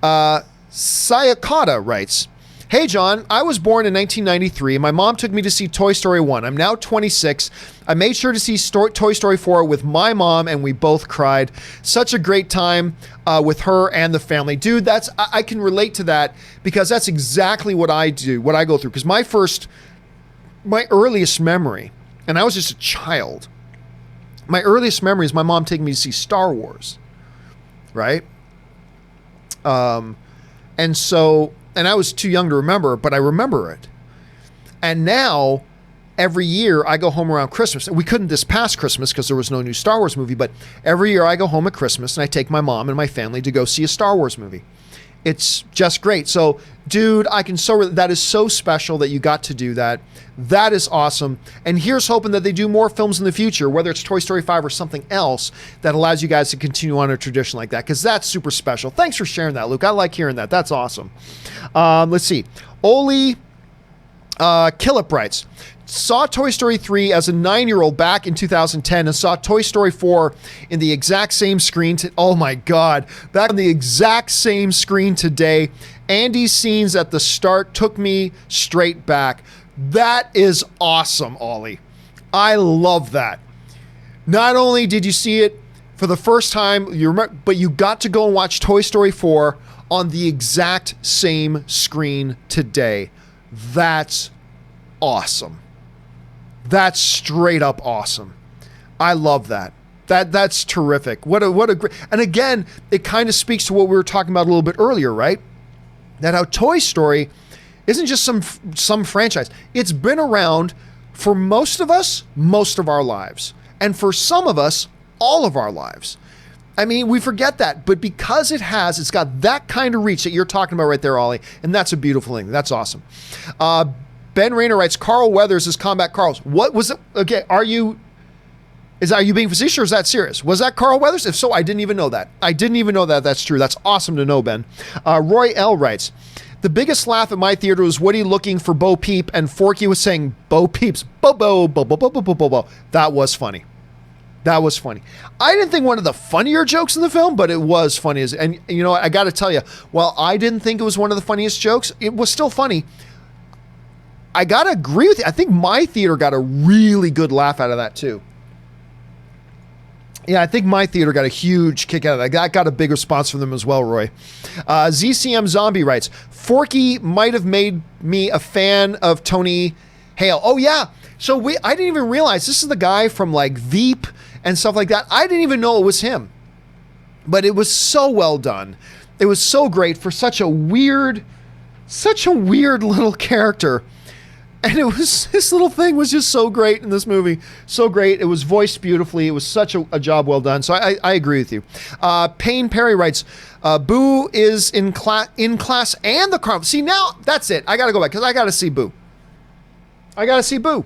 Sayakata writes, Hey, John, I was born in 1993. My mom took me to see Toy Story 1. I'm now 26. I made sure to see Toy Story 4 with my mom, and we both cried. Such a great time with her and the family. Dude, I can relate to that because that's exactly what I do, what I go through. Because my earliest memory, and I was just a child, my earliest memory is my mom taking me to see Star Wars, right? And I was too young to remember, but I remember it. And now, every year, I go home around Christmas. We couldn't this past Christmas because there was no new Star Wars movie, but every year I go home at Christmas and I take my mom and my family to go see a Star Wars movie. It's just great. So, dude, that is so special that you got to do that. That is awesome. And here's hoping that they do more films in the future, whether it's Toy Story 5 or something else that allows you guys to continue on a tradition like that, because that's super special. Thanks for sharing that, Luke. I like hearing that. That's awesome. Let's see. Oli Killip writes, saw Toy Story 3 as a 9-year-old back in 2010 and saw Toy Story 4 in the exact same screen. Oh my God. Back on the exact same screen today. Andy's scenes at the start took me straight back. That is awesome, Ollie. I love that. Not only did you see it for the first time, but you got to go and watch Toy Story 4 on the exact same screen today. That's awesome. That's straight up awesome. I love that. That's terrific. What a great, and again, it kind of speaks to what we were talking about a little bit earlier, right? That how Toy Story isn't just some franchise. It's been around for most of us, most of our lives. And for some of us, all of our lives. I mean, we forget that, but because it's got that kind of reach that you're talking about right there, Ollie, and that's a beautiful thing. That's awesome. Ben Rayner writes, Carl Weathers is Combat Carl's. What was it? Okay, are you being facetious or is that serious? Was that Carl Weathers? If so, I didn't even know that. I didn't even know that that's true. That's awesome to know, Ben. Roy L. writes, the biggest laugh at my theater was Woody looking for Bo Peep and Forky was saying, Bo Peeps, Bo, Bo, Bo, Bo, Bo, Bo, Bo, Bo, Bo. That was funny. That was funny. I didn't think one of the funnier jokes in the film, but it was funny. And you know what? I got to tell you, while I didn't think it was one of the funniest jokes, it was still funny. I got to agree with you. I think my theater got a really good laugh out of that too. Yeah, I think my theater got a huge kick out of that. I got a big response from them as well, Roy. ZCM Zombie writes, Forky might have made me a fan of Tony Hale. Oh, yeah. So I didn't even realize this is the guy from like Veep and stuff like that. I didn't even know it was him. But it was so well done. It was so great for such a weird little character. And this little thing was just so great in this movie. So great. It was voiced beautifully. It was such a job well done. So I agree with you. Payne Perry writes, Boo is in class and the crowd. See, now that's it. I got to go back because I got to see Boo. I got to see Boo.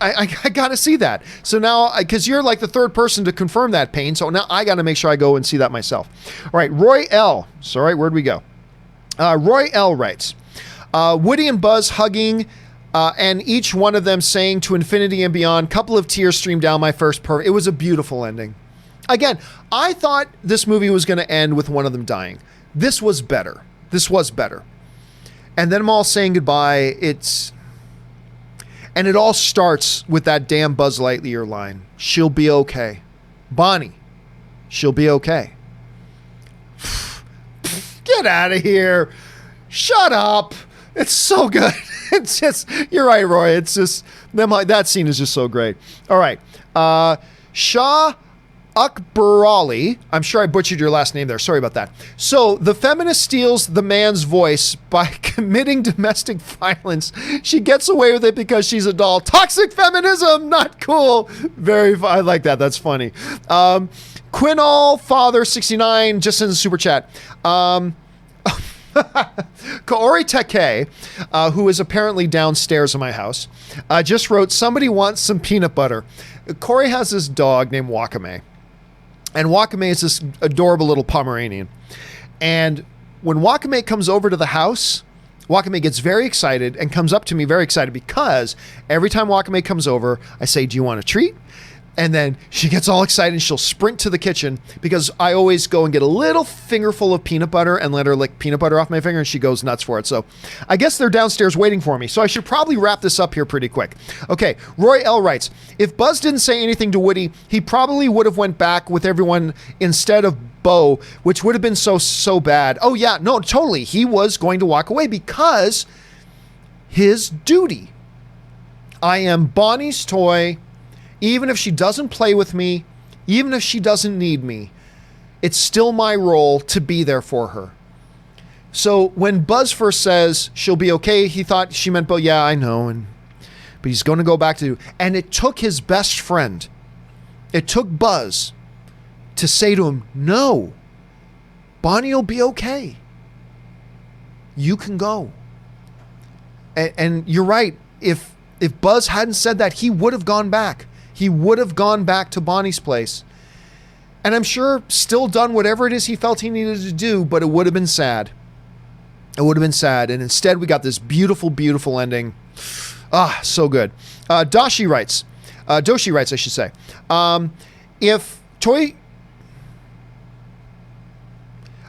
I got to see that. So now, because you're like the third person to confirm that, Payne. So now I got to make sure I go and see that myself. All right. Roy L. Sorry, where'd we go? Roy L. writes, Woody and Buzz hugging, and each one of them saying to infinity and beyond, couple of tears streamed down my first It was a beautiful ending. Again, I thought this movie was going to end with one of them dying. This was better. And then them all saying goodbye. And it all starts with that damn Buzz Lightyear line. She'll be okay. Bonnie, she'll be okay. Get out of here. Shut up. It's so good. It's just, you're right, Roy. It's just, that scene is just so great. All right. Shah Akbarali. I'm sure I butchered your last name there. Sorry about that. So the feminist steals the man's voice by committing domestic violence. She gets away with it because she's a doll. Toxic feminism, not cool. I like that. That's funny. Quinall Father 69 just in the super chat. Kaori Teke, who is apparently downstairs in my house, just wrote, somebody wants some peanut butter. Corey has this dog named Wakame. And Wakame is this adorable little Pomeranian. And when Wakame comes over to the house, Wakame gets very excited and comes up to me very excited because every time Wakame comes over, I say, do you want a treat? And then she gets all excited and she'll sprint to the kitchen because I always go and get a little fingerful of peanut butter and let her lick peanut butter off my finger and she goes nuts for it. So I guess they're downstairs waiting for me. So I should probably wrap this up here pretty quick. Okay, Roy L. writes, if Buzz didn't say anything to Woody, he probably would have went back with everyone instead of Bo, which would have been so bad. Oh yeah, no, totally. He was going to walk away because his duty. I am Bonnie's toy. Even if she doesn't play with me, even if she doesn't need me, it's still my role to be there for her. So when Buzz first says she'll be okay, he thought she meant, Bo, yeah, I know. But he's going to go back to, and it took his best friend. It took Buzz to say to him, no, Bonnie will be okay. You can go. And you're right. If Buzz hadn't said that, he would have gone back. He would have gone back to Bonnie's place. And I'm sure still done whatever it is he felt he needed to do, but it would have been sad. It would have been sad. And instead we got this beautiful, beautiful ending. Ah, so good. Doshi writes, I should say.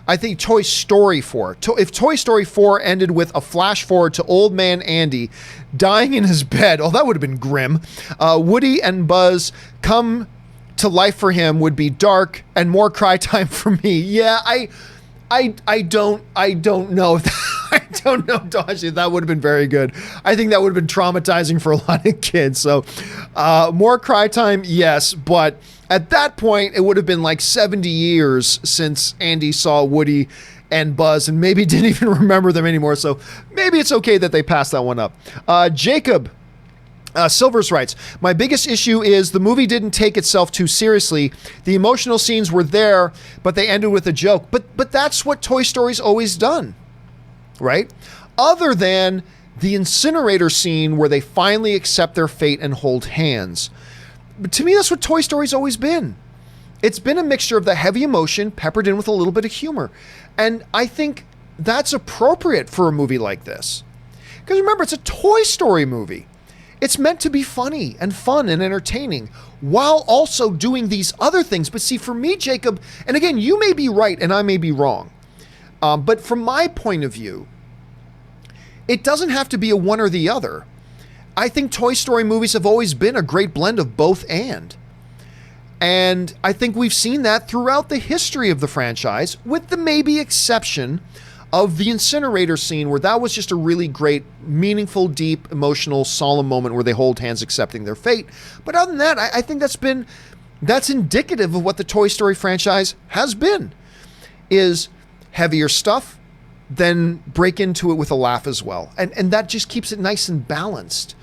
I think Toy Story 4. If Toy Story 4 ended with a flash forward to old man Andy dying in his bed, that would have been grim. Woody and Buzz come to life for him would be dark and more cry time for me. Yeah, I don't know. I don't know, Dashi. That would have been very good. I think that would have been traumatizing for a lot of kids. So more cry time, yes. But at that point, it would have been like 70 years since Andy saw Woody and Buzz and maybe didn't even remember them anymore. So maybe it's okay that they passed that one up. Jacob Silvers writes, my biggest issue is the movie didn't take itself too seriously. The emotional scenes were there, but they ended with a joke. But that's what Toy Story's always done, right? Other than the incinerator scene where they finally accept their fate and hold hands. But to me, that's what Toy Story's always been. It's been a mixture of the heavy emotion peppered in with a little bit of humor. And I think that's appropriate for a movie like this. Because remember, it's a Toy Story movie. It's meant to be funny and fun and entertaining while also doing these other things. But see, for me, Jacob, and again, you may be right and I may be wrong. But from my point of view, it doesn't have to be a one or the other. I think Toy Story movies have always been a great blend of both and. And I think we've seen that throughout the history of the franchise, with the maybe exception of the incinerator scene, where that was just a really great, meaningful, deep, emotional, solemn moment where they hold hands accepting their fate. But other than that, I think that's indicative of what the Toy Story franchise has been, is heavier stuff, then break into it with a laugh as well. And that just keeps it nice and balanced.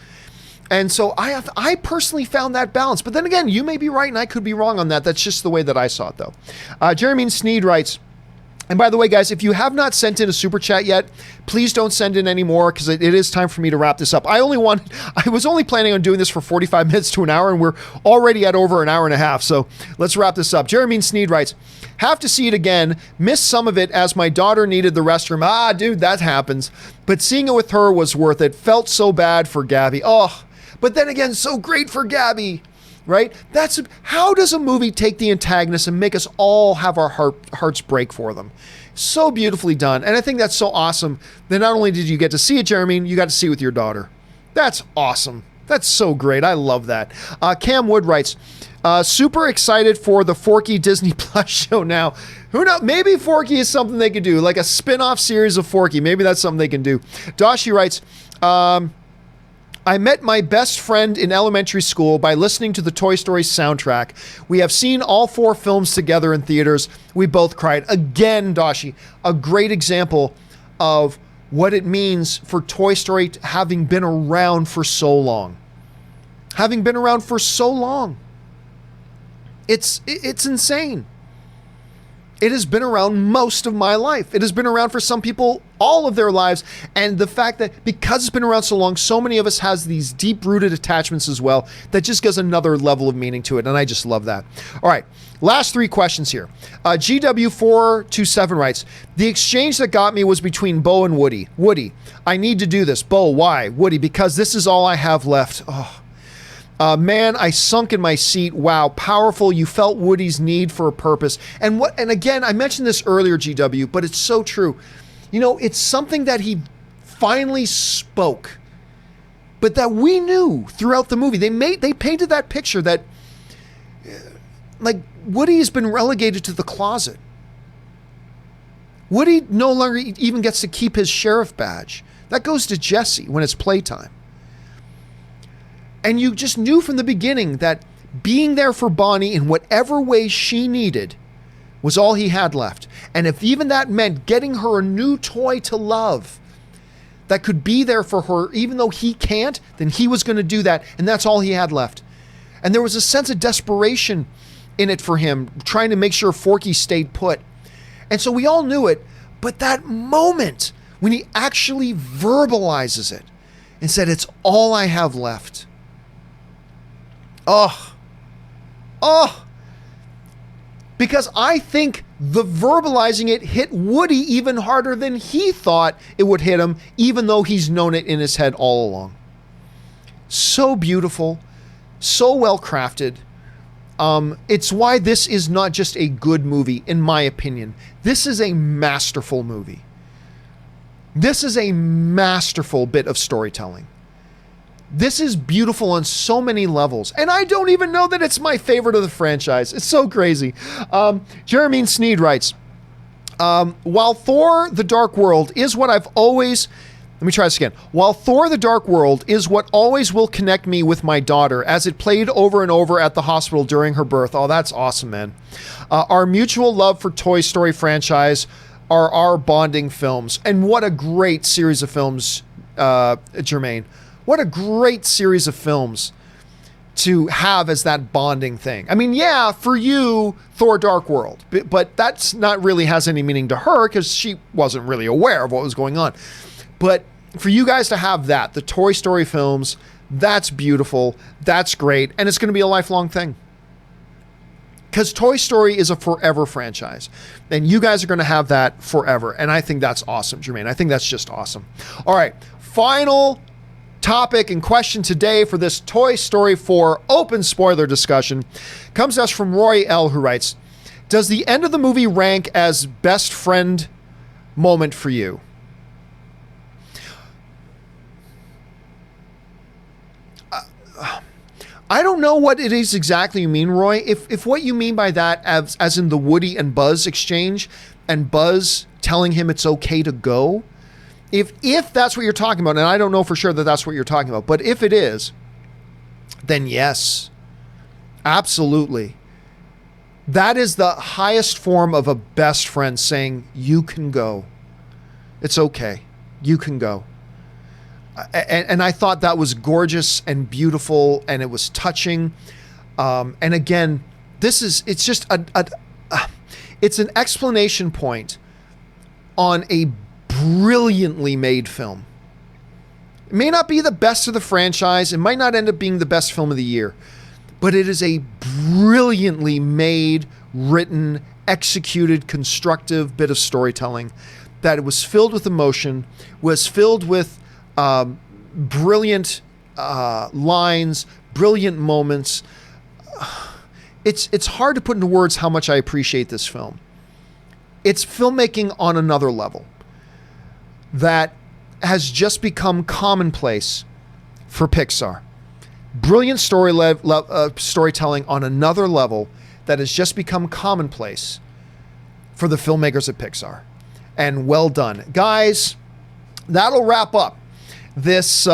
And so I personally found that balance. But then again, you may be right and I could be wrong on that. That's just the way that I saw it, though. Jeremy Sneed writes, and by the way, guys, if you have not sent in a super chat yet, please don't send in any more, because it is time for me to wrap this up. I was only planning on doing this for 45 minutes to an hour, and we're already at over an hour and a half. So let's wrap this up. Jeremy Sneed writes, have to see it again. Missed some of it as my daughter needed the restroom. Dude, that happens. But seeing it with her was worth it. Felt so bad for Gabby. But then again, so great for Gabby. Right? How does a movie take the antagonist and make us all have our hearts break for them? So beautifully done. And I think that's so awesome that not only did you get to see it, Jeremy, you got to see it with your daughter. That's awesome. That's so great. I love that. Cam Wood writes, super excited for the Forky Disney Plus show now. Who knows? Maybe Forky is something they could do, like a spin-off series of Forky. Maybe that's something they can do. Dashi writes, I met my best friend in elementary school by listening to the Toy Story soundtrack. We have seen all 4 films together in theaters. We both cried. Again, Dashi, a great example of what it means for Toy Story having been around for so long. Having been around for so long. It's insane. It has been around most of my life. It has been around for some people all of their lives. And the fact that because it's been around so long, so many of us has these deep-rooted attachments as well, that just gives another level of meaning to it. And I just love that. All right, last 3 questions here. GW427 writes, the exchange that got me was between Bo and Woody. Woody, I need to do this. Bo, why? Woody, because this is all I have left. Man, I sunk in my seat. Wow, powerful. You felt Woody's need for a purpose. And again, I mentioned this earlier, GW, but it's so true. You know, it's something that he finally spoke, but that we knew throughout the movie. They painted that picture that, like, Woody has been relegated to the closet. Woody no longer even gets to keep his sheriff badge. That goes to Jesse when it's playtime. And you just knew from the beginning that being there for Bonnie in whatever way she needed was all he had left. And if even that meant getting her a new toy to love that could be there for her, even though he can't, then he was going to do that. And that's all he had left. And there was a sense of desperation in it for him, trying to make sure Forky stayed put. And so we all knew it. But that moment when he actually verbalizes it and said, it's all I have left. Because I think the verbalizing it hit Woody even harder than he thought it would hit him, even though he's known it in his head all along. So beautiful, so well crafted. It's why this is not just a good movie, in my opinion. This is a masterful movie. This is a masterful bit of storytelling. This is beautiful on so many levels. And I don't even know that it's my favorite of the franchise. It's so crazy. Jeremy Sneed writes, while Thor the Dark World is what I've always... Let me try this again. While Thor the Dark World is what always will connect me with my daughter, as it played over and over at the hospital during her birth. Oh, that's awesome, man. Our mutual love for Toy Story franchise are our bonding films. And what a great series of films, Jermaine. What a great series of films to have as that bonding thing. I mean, yeah, for you, Thor Dark World, but that's not really has any meaning to her because she wasn't really aware of what was going on. But for you guys to have that, the Toy Story films, that's beautiful, that's great, and it's going to be a lifelong thing. Because Toy Story is a forever franchise, and you guys are going to have that forever, and I think that's awesome, Jermaine. I think that's just awesome. All right, final topic and question today for this Toy Story 4 open spoiler discussion comes to us from Roy L., who writes, does the end of the movie rank as best friend moment for you? I don't know what it is exactly you mean, Roy. If what you mean by that, as in the Woody and Buzz exchange, and Buzz telling him it's okay to go, if that's what you're talking about, and I don't know for sure that that's what you're talking about, but if it is, then yes, absolutely. That is the highest form of a best friend saying, you can go. It's okay. You can go. And I thought that was gorgeous and beautiful, and it was touching. And again, it's just it's an explanation point on a brilliantly made film. It may not be the best of the franchise. It might not end up being the best film of the year, but it is a brilliantly made, written, executed, constructive bit of storytelling that it was filled with emotion, was filled with brilliant lines, brilliant moments. It's hard to put into words how much I appreciate this film. It's filmmaking on another level that has just become commonplace for Pixar. Brilliant storytelling on another level that has just become commonplace for the filmmakers at Pixar. And well done. Guys, that'll wrap up this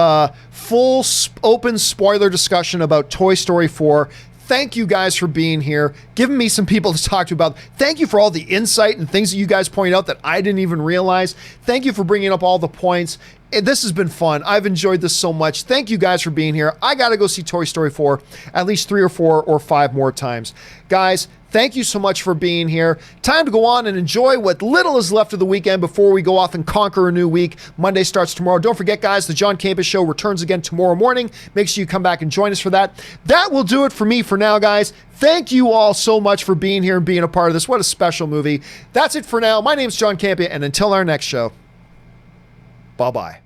full open spoiler discussion about Toy Story 4. Thank you guys for being here, giving me some people to talk to about. Thank you for all the insight and things that you guys point out that I didn't even realize. Thank you for bringing up all the points. This has been fun. I've enjoyed this so much. Thank you guys for being here. I got to go see Toy Story 4 at least 3 or 4 or 5 more times. Guys, thank you so much for being here. Time to go on and enjoy what little is left of the weekend before we go off and conquer a new week. Monday starts tomorrow. Don't forget, guys, the John Campea Show returns again tomorrow morning. Make sure you come back and join us for that. That will do it for me for now, guys. Thank you all so much for being here and being a part of this. What a special movie. That's it for now. My name's John Campea, and until our next show, bye-bye.